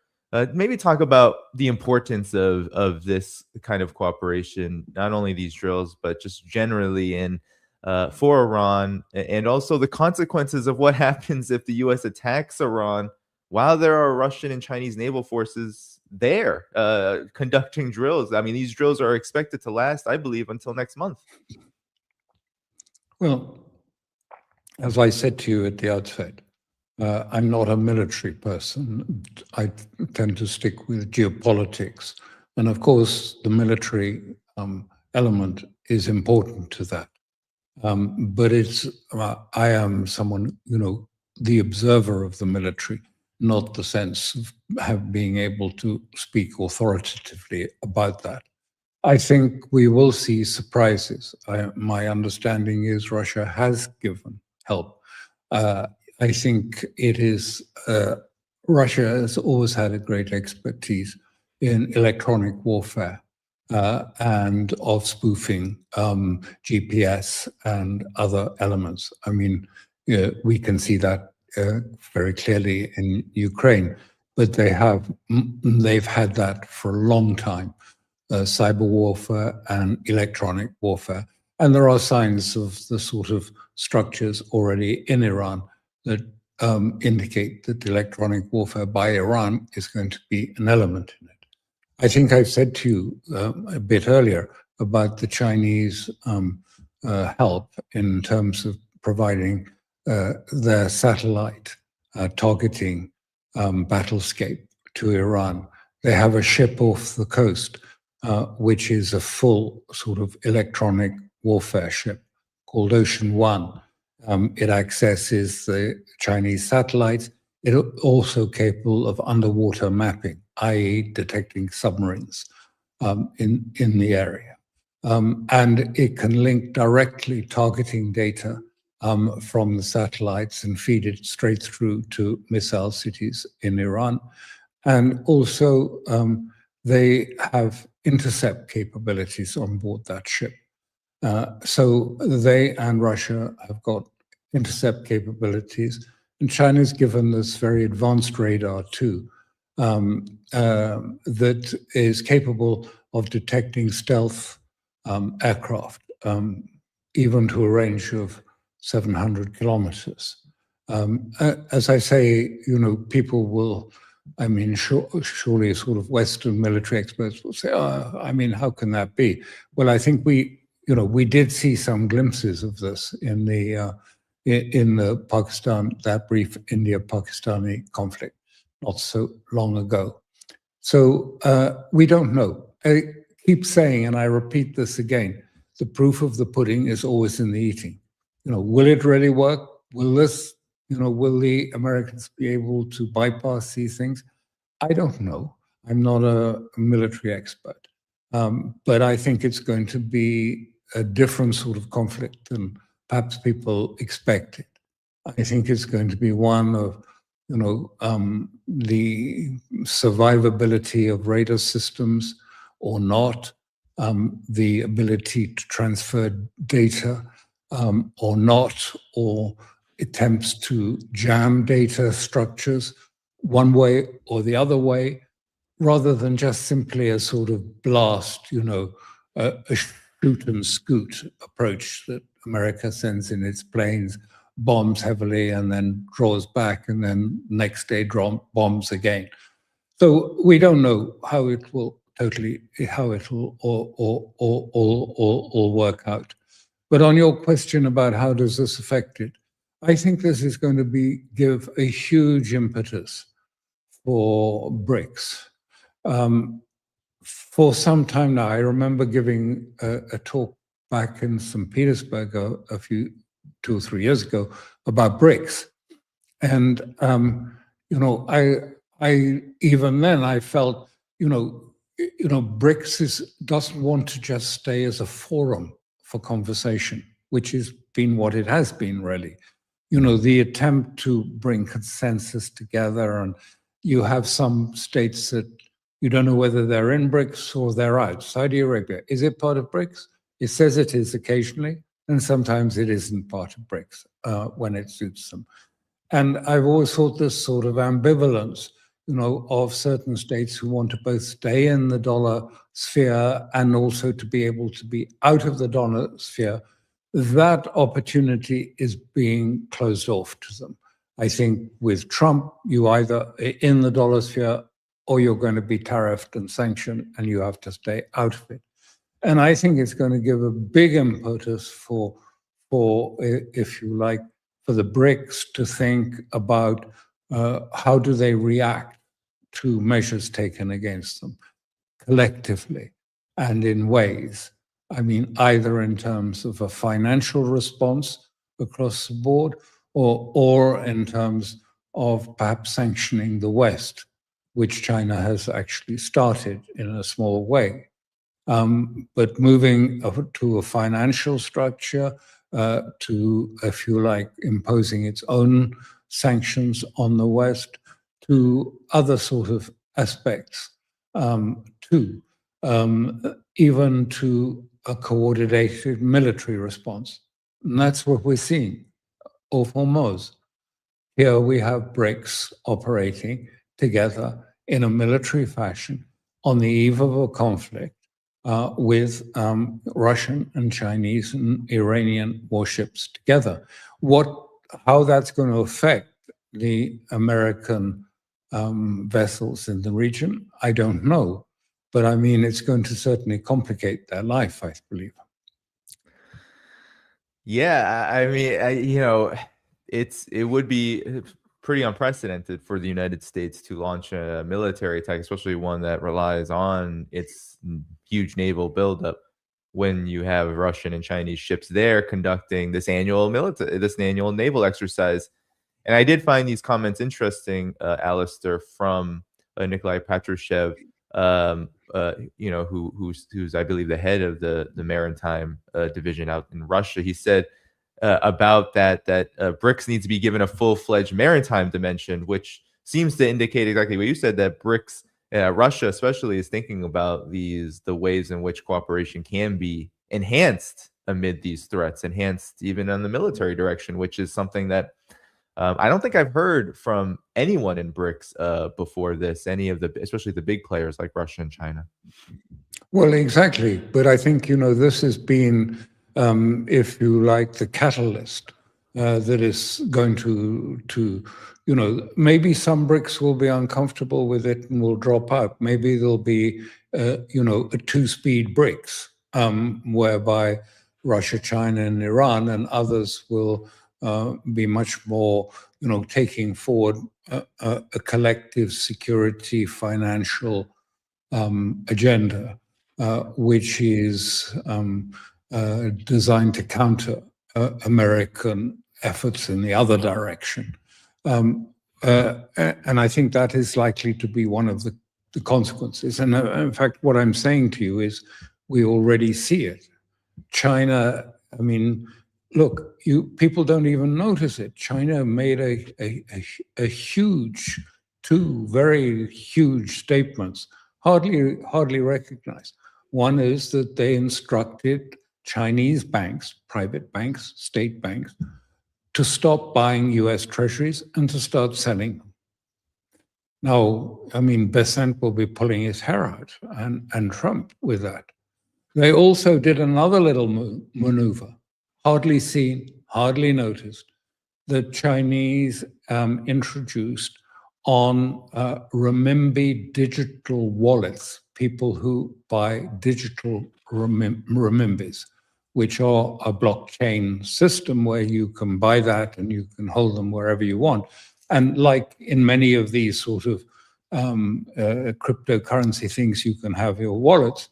Maybe talk about the importance of this kind of cooperation, not only these drills, but just generally in for Iran, and also the consequences of what happens if the U.S. attacks Iran while there are Russian and Chinese naval forces there conducting drills. I mean, these drills are expected to last, I believe, until next month. Well, as I said to you at the outset, I'm not a military person. I tend to stick with geopolitics. And of course, the military element is important to that. But I am someone, the observer of the military, not the sense of being able to speak authoritatively about that. I think we will see surprises. My understanding is Russia has given help. I think it is, Russia has always had a great expertise in electronic warfare and of spoofing GPS and other elements. I mean, we can see that very clearly in Ukraine, but they've had that for a long time, cyber warfare and electronic warfare. And there are signs of the sort of structures already in Iran that indicate that electronic warfare by Iran is going to be an element in it. I think I said to you a bit earlier about the Chinese help in terms of providing their satellite targeting battlescape to Iran. They have a ship off the coast, which is a full sort of electronic warfare ship called Ocean One. It accesses the Chinese satellites. It is also capable of underwater mapping, i.e. detecting submarines in the area. And it can link directly targeting data from the satellites and feed it straight through to missile cities in Iran. And also they have intercept capabilities on board that ship. So they and Russia have got intercept capabilities, and China's given this very advanced radar too, that is capable of detecting stealth aircraft, even to a range of 700 kilometers. As I say, people will, surely sort of Western military experts will say, oh, how can that be? Well, I think we did see some glimpses of this in the Pakistan, that brief India-Pakistani conflict not so long ago. So we don't know. I keep saying, and I repeat this again, the proof of the pudding is always in the eating. Will it really work? Will this will the Americans be able to bypass these things? I don't know. I'm not a military expert. But I think it's going to be a different sort of conflict than perhaps people expected. I think it's going to be one of, the survivability of radar systems or not, the ability to transfer data or not, or attempts to jam data structures one way or the other way, rather than just simply a sort of blast, a shoot and scoot approach that America sends in its planes, bombs heavily and then draws back, and then next day bombs again. So we don't know how it will all work out. But on your question about how does this affect it, I think this is going to give a huge impetus for BRICS. For some time now, I remember giving a talk back in St. Petersburg a few 2 or 3 years ago about BRICS, and I even then I felt BRICS doesn't want to just stay as a forum for conversation, which has been what it has been really. The attempt to bring consensus together, and you have some states that you don't know whether they're in BRICS or they're out. Saudi Arabia, is it part of BRICS? It says it is occasionally, and sometimes it isn't part of BRICS when it suits them. And I've always thought this sort of ambivalence, of certain states who want to both stay in the dollar sphere and also to be able to be out of the dollar sphere, that opportunity is being closed off to them. I think with Trump, you either in the dollar sphere or you're going to be tariffed and sanctioned and you have to stay out of it. And I think it's going to give a big impetus for, if you like, for the BRICS to think about how do they react to measures taken against them collectively and in ways. I mean, either in terms of a financial response across the board or in terms of perhaps sanctioning the West, which China has actually started in a small way. But moving to a financial structure, to, if you like, imposing its own sanctions on the West, to other sort of aspects, too, even to a coordinated military response. And that's what we're seeing of Hormuz. Here we have BRICS operating together in a military fashion on the eve of a conflict with Russian and Chinese and Iranian warships together. How that's going to affect the American vessels in the region, I don't know. But I mean, it's going to certainly complicate their life, I believe. Yeah, I mean, it would be pretty unprecedented for the United States to launch a military attack, especially one that relies on its huge naval buildup, when you have Russian and Chinese ships there conducting this annual naval exercise. And I did find these comments interesting, Alastair, from Nikolai Patrushev, who's I believe the head of the maritime division out in Russia. He said about that BRICS needs to be given a full-fledged maritime dimension, which seems to indicate exactly what you said, that BRICS, Russia especially, is thinking about the ways in which cooperation can be enhanced amid these threats, enhanced even on the military direction, which is something that I don't think I've heard from anyone in BRICS before this, especially the big players like Russia and China. Well, exactly. But I think, this has been, if you like, the catalyst that is going to maybe some BRICS will be uncomfortable with it and will drop out. Maybe there'll be, a two-speed BRICS, whereby Russia, China, and Iran and others will be much more, taking forward a collective security financial agenda, which is designed to counter American efforts in the other direction. And I think that is likely to be one of the consequences. And in fact, what I'm saying to you is we already see it. China, I mean, look, people don't even notice it. China made a huge, two very huge statements, hardly recognized. One is that they instructed Chinese banks, private banks, state banks, to stop buying US treasuries and to start selling them. Now, I mean, Besant will be pulling his hair out, and Trump with that. They also did another little maneuver, hardly seen, hardly noticed. The Chinese introduced on renminbi digital wallets, people who buy digital renminbis, which are a blockchain system where you can buy that and you can hold them wherever you want. And like in many of these sort of cryptocurrency things, you can have your wallets.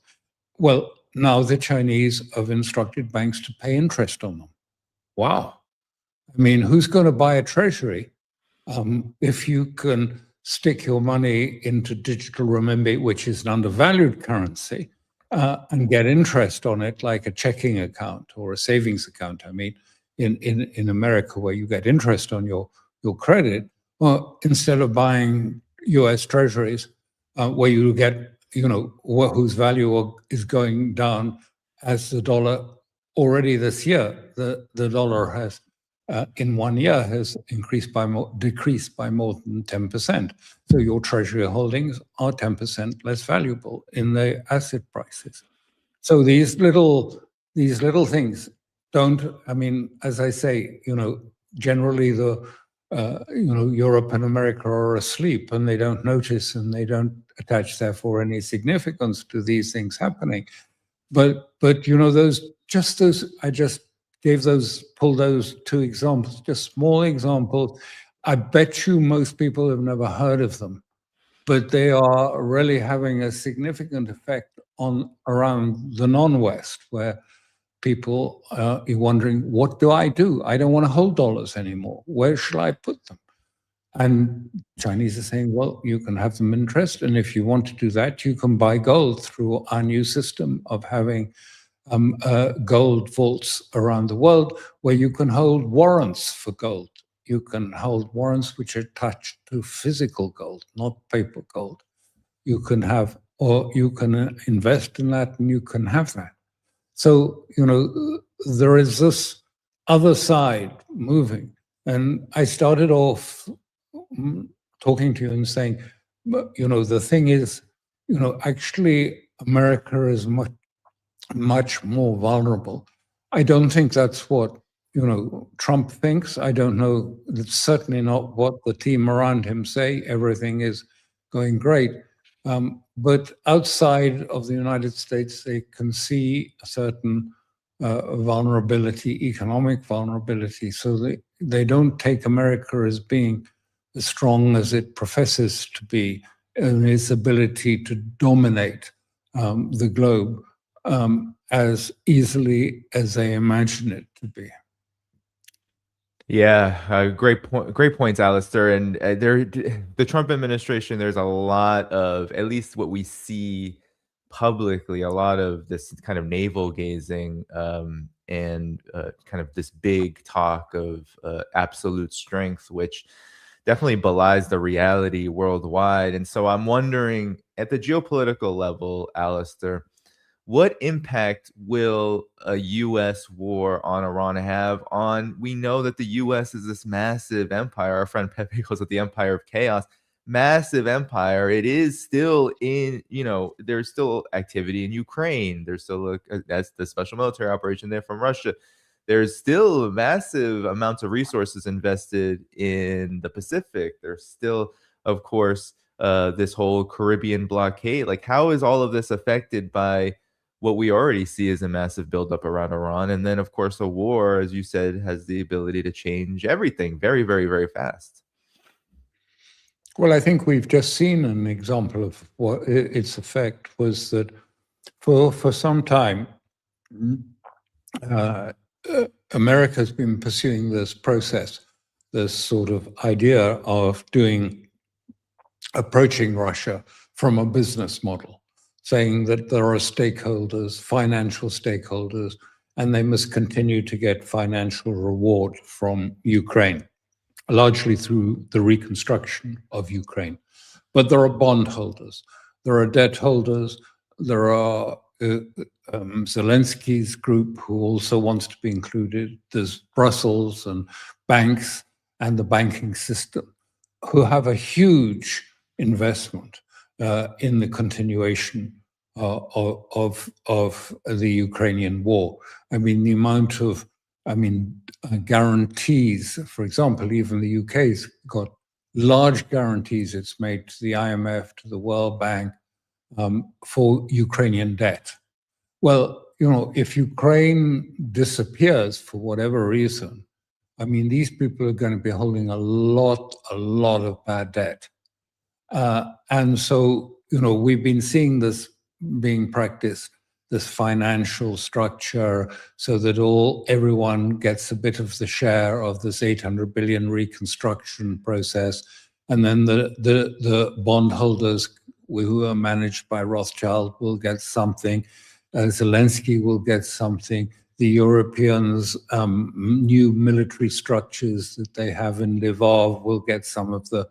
Well, now the Chinese have instructed banks to pay interest on them. Wow. I mean, who's going to buy a treasury if you can stick your money into digital renminbi, which is an undervalued currency, and get interest on it like a checking account or a savings account? I mean, in America, where you get interest on your credit, well, instead of buying US treasuries, where you get, whose value is going down as the dollar already this year, the dollar has, in 1 year, has decreased by more than 10%. So your treasury holdings are 10% less valuable in the asset prices. So these little things don't, I mean, as I say, generally Europe and America are asleep and they don't notice and they don't attach, therefore, any significance to these things happening. But I just pulled those two examples, just small examples. I bet you most people have never heard of them, but they are really having a significant effect around the non-West, where people are wondering, what do? I don't want to hold dollars anymore. Where shall I put them? And Chinese are saying, well, you can have them in interest. And if you want to do that, you can buy gold through our new system of having gold vaults around the world, where you can hold warrants for gold. You can hold warrants which are attached to physical gold, not paper gold. You can have, or you can invest in that and you can have that. So, there is this other side moving. And I started off talking to you and saying, the thing is, actually America is much more vulnerable. I don't think that's what, Trump thinks. I don't know. It's certainly not what the team around him say. Everything is going great. But outside of the United States, they can see a certain vulnerability, economic vulnerability. So they don't take America as being as strong as it professes to be in its ability to dominate the globe as easily as they imagine it to be. Yeah, great points, Alastair. And the Trump administration, there's a lot of, at least what we see publicly, a lot of this kind of navel gazing and kind of this big talk of absolute strength, which definitely belies the reality worldwide. And so I'm wondering, at the geopolitical level, Alastair, what impact will a U.S. war on Iran have on? We know that the U.S. is this massive empire. Our friend Pepe calls it the empire of chaos. Massive empire. It is still in, there's still activity in Ukraine. There's still that's the special military operation there from Russia. There's still massive amounts of resources invested in the Pacific. There's still, of course, this whole Caribbean blockade. Like, how is all of this affected by what we already see as a massive buildup around Iran? And then, of course, a war, as you said, has the ability to change everything very, very, very fast. Well, I think we've just seen an example of what its effect was, that for some time, America has been pursuing this process this sort of idea of approaching Russia from a business model, saying that there are stakeholders, financial stakeholders, and they must continue to get financial reward from Ukraine, largely through the reconstruction of Ukraine. But there are bondholders, there are debt holders, there are Zelensky's group who also wants to be included. There's Brussels and banks and the banking system who have a huge investment in the continuation of the Ukrainian war. I mean, the amount of, guarantees, for example, even the UK's got large guarantees it's made to the IMF, to the World Bank, for Ukrainian debt. Well, if Ukraine disappears for whatever reason, these people are going to be holding a lot of bad debt. And so, we've been seeing this being practiced, this financial structure, so that everyone gets a bit of the share of this 800 billion reconstruction process. And then the bondholders who are managed by Rothschild will get something. Zelensky will get something. The Europeans' new military structures that they have in Lvov will get some of the,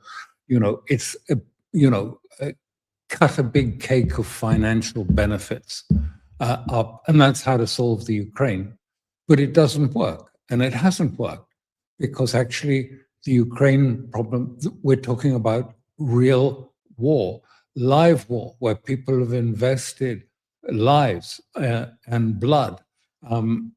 cut a big cake of financial benefits up. And that's how to solve the Ukraine. But it doesn't work. And it hasn't worked because actually the Ukraine problem, we're talking about real war, live war, where people have invested lives and blood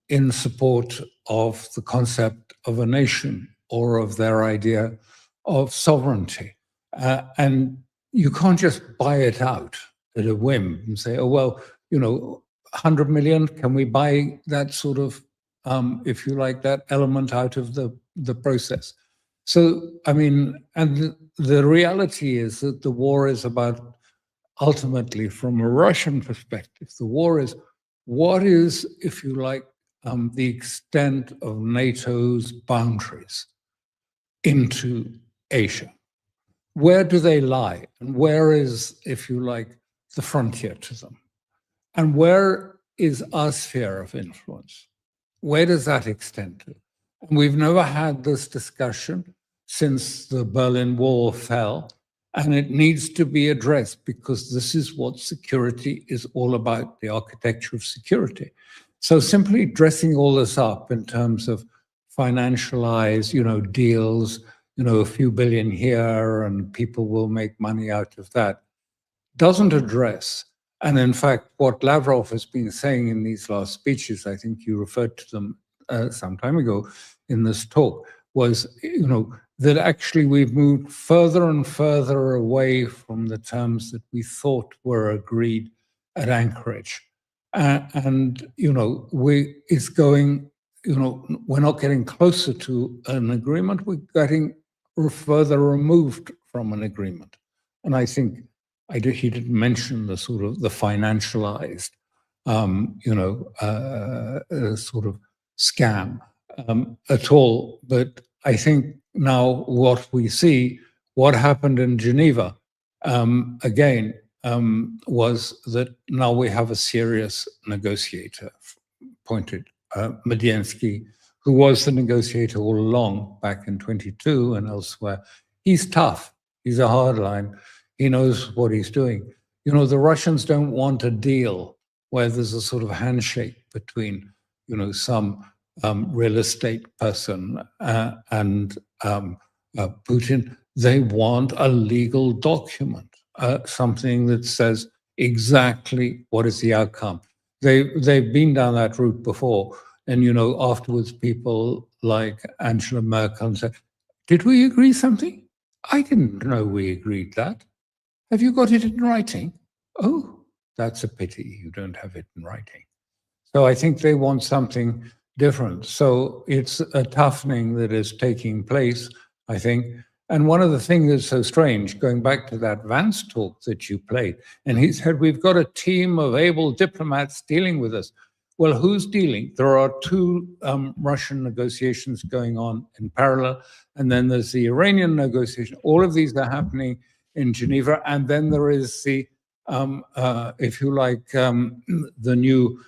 in support of the concept of a nation or of their idea of sovereignty. And you can't just buy it out at a whim and say, oh, well, 100 million, can we buy that sort of, if you like, that element out of the process? So, and the reality is that the war is about, ultimately, from a Russian perspective, the war is what is, if you like, the extent of NATO's boundaries into Asia. Where do they lie? And where is, if you like, the frontier to them? And where is our sphere of influence? Where does that extend to? And we've never had this discussion since the Berlin Wall fell, and it needs to be addressed because this is what security is all about, the architecture of security. So simply dressing all this up in terms of financialized, deals, a few billion here and people will make money out of that, doesn't address. And in fact, what Lavrov has been saying in these last speeches, I think you referred to them some time ago in this talk, was, that actually we've moved further and further away from the terms that we thought were agreed at Anchorage. It's going, we're not getting closer to an agreement, we're getting further removed from an agreement. And I think he didn't mention the sort of the financialized, sort of scam at all. But I think now what we see, what happened in Geneva, again, was that now we have a serious negotiator appointed, Medinsky, who was the negotiator all along back in 22 and elsewhere. He's tough. He's a hardline. He knows what he's doing. The Russians don't want a deal where there's a sort of handshake between, some real estate person and Putin. They want a legal document, something that says exactly what is the outcome. They've been down that route before. And, afterwards, people like Angela Merkel said, did we agree something? I didn't know we agreed that. Have you got it in writing? Oh, that's a pity you don't have it in writing. So I think they want something different. So it's a toughening that is taking place, I think. And one of the things that's so strange, going back to that Vance talk that you played, and he said, we've got a team of able diplomats dealing with us. Well, who's dealing? There are two Russian negotiations going on in parallel, and then there's the Iranian negotiation. All of these are happening in Geneva, and then there is the, if you like, the new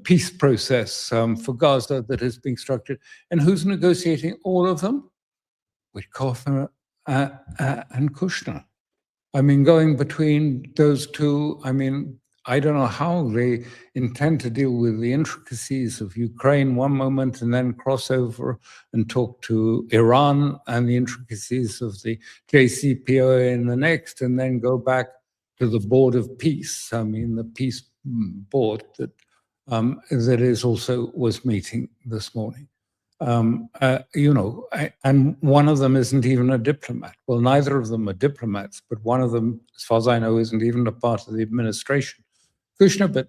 peace process for Gaza that is being structured. And who's negotiating all of them? Witkoff and Kushner. I mean, going between those two, I mean, I don't know how they intend to deal with the intricacies of Ukraine one moment and then cross over and talk to Iran and the intricacies of the JCPOA in the next, and then go back to the Board of Peace. I mean, the peace board that was meeting this morning. And one of them isn't even a diplomat. Well, neither of them are diplomats, but one of them, as far as I know, isn't even a part of the administration. Kushner, but,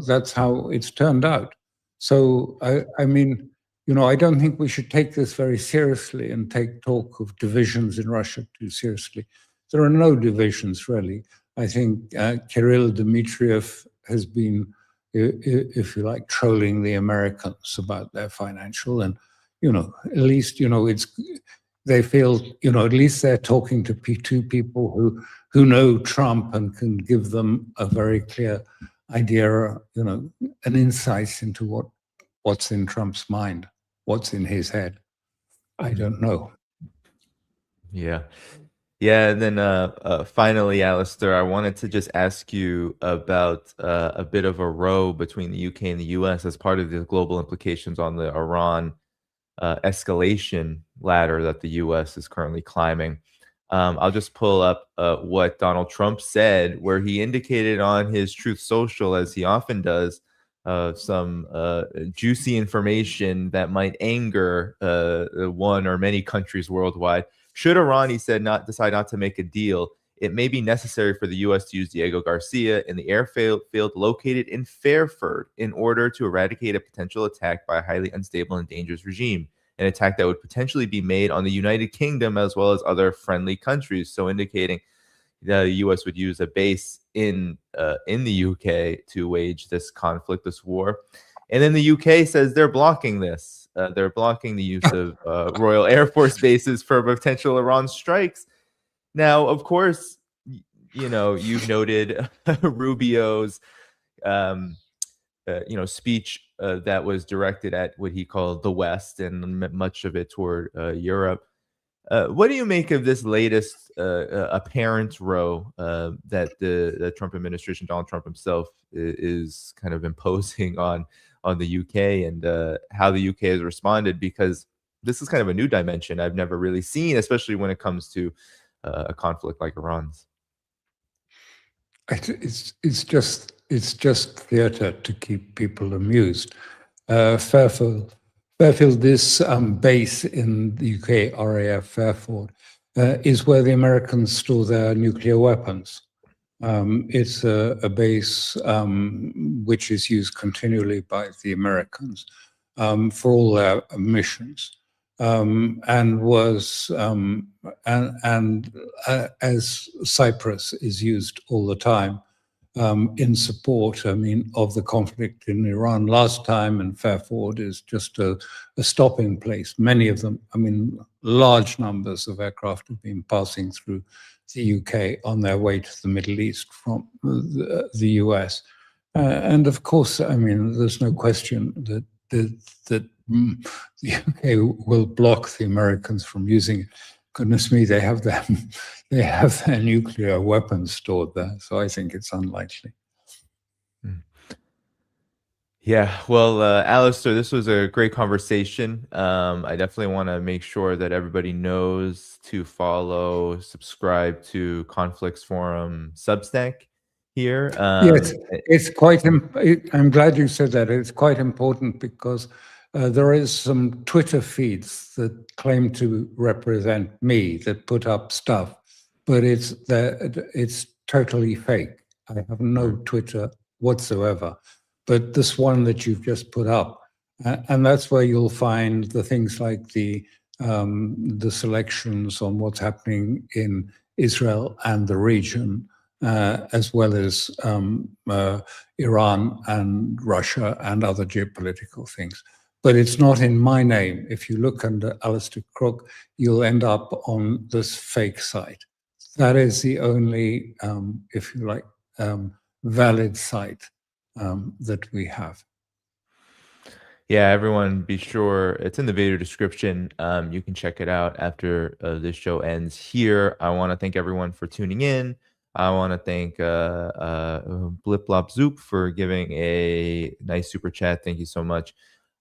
that's how it's turned out. So, I mean, I don't think we should take this very seriously and take talk of divisions in Russia too seriously. There are no divisions, really. I think Kirill Dmitriev has been, if you like, trolling the Americans about their financial, and at least they feel at least they're talking to two people who know Trump and can give them a very clear idea, an insight into what's in Trump's mind, what's in his head. I don't know. Yeah. And then finally, Alastair, I wanted to just ask you about a bit of a row between the UK and the US as part of the global implications on the Iran escalation ladder that the US is currently climbing. I'll just pull up what Donald Trump said, where he indicated on his Truth Social, as he often does, some juicy information that might anger one or many countries worldwide. Should Iran, he said, decide not to make a deal, it may be necessary for the U.S. to use Diego Garcia in the airfield located in Fairford in order to eradicate a potential attack by a highly unstable and dangerous regime, an attack that would potentially be made on the United Kingdom as well as other friendly countries. So indicating that the U.S. would use a base in the U.K. to wage this conflict, this war. And then the U.K. says they're blocking this. They're blocking the use of Royal Air Force bases for potential Iran strikes. Now, of course, you've noted Rubio's, speech that was directed at what he called the West and much of it toward Europe. What do you make of this latest apparent row that the Trump administration, Donald Trump himself, is kind of imposing on the UK, and how the UK has responded? Because this is kind of a new dimension I've never really seen, especially when it comes to a conflict like Iran's. It's just theater to keep people amused. Fairfield, this base in the UK, RAF Fairford, is where the Americans store their nuclear weapons. It's a base which is used continually by the Americans for all their missions, and was as Cyprus is used all the time in support, of the conflict in Iran last time, and Fairford is just a stopping place. Many of them, large numbers of aircraft have been passing through the UK on their way to the Middle East from the US. And of course, there's no question that the UK will block the Americans from using it. Goodness me, they have their nuclear weapons stored there, so I think it's unlikely. Yeah, well, Alastair, this was a great conversation. I definitely want to make sure that everybody knows to follow, subscribe to Conflicts Forum Substack here. Yes, it's quite. I'm glad you said that. It's quite important because there is some Twitter feeds that claim to represent me that put up stuff, but it's totally fake. I have no Twitter whatsoever. But this one that you've just put up, and that's where you'll find the things like the selections on what's happening in Israel and the region, as well as Iran and Russia and other geopolitical things. But it's not in my name. If you look under Alastair Crooke, you'll end up on this fake site. That is the only, if you like, valid site that we have. Yeah, everyone be sure it's in the video description. You can check it out after this show ends here. I want to thank everyone for tuning in. I want to thank Blip Blop Zoop for giving a nice super chat. Thank you so much.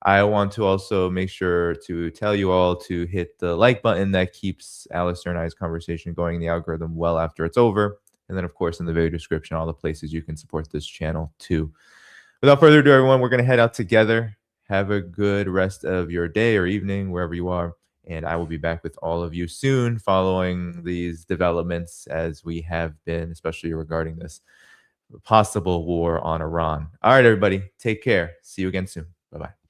I want to also make sure to tell you all to hit the like button. That keeps Alastair and I's conversation going in the algorithm well after it's over. And then, of course, in the video description, all the places you can support this channel too. Without further ado, everyone, we're going to head out together. Have a good rest of your day or evening, wherever you are. And I will be back with all of you soon following these developments as we have been, especially regarding this possible war on Iran. All right, everybody, take care. See you again soon. Bye-bye.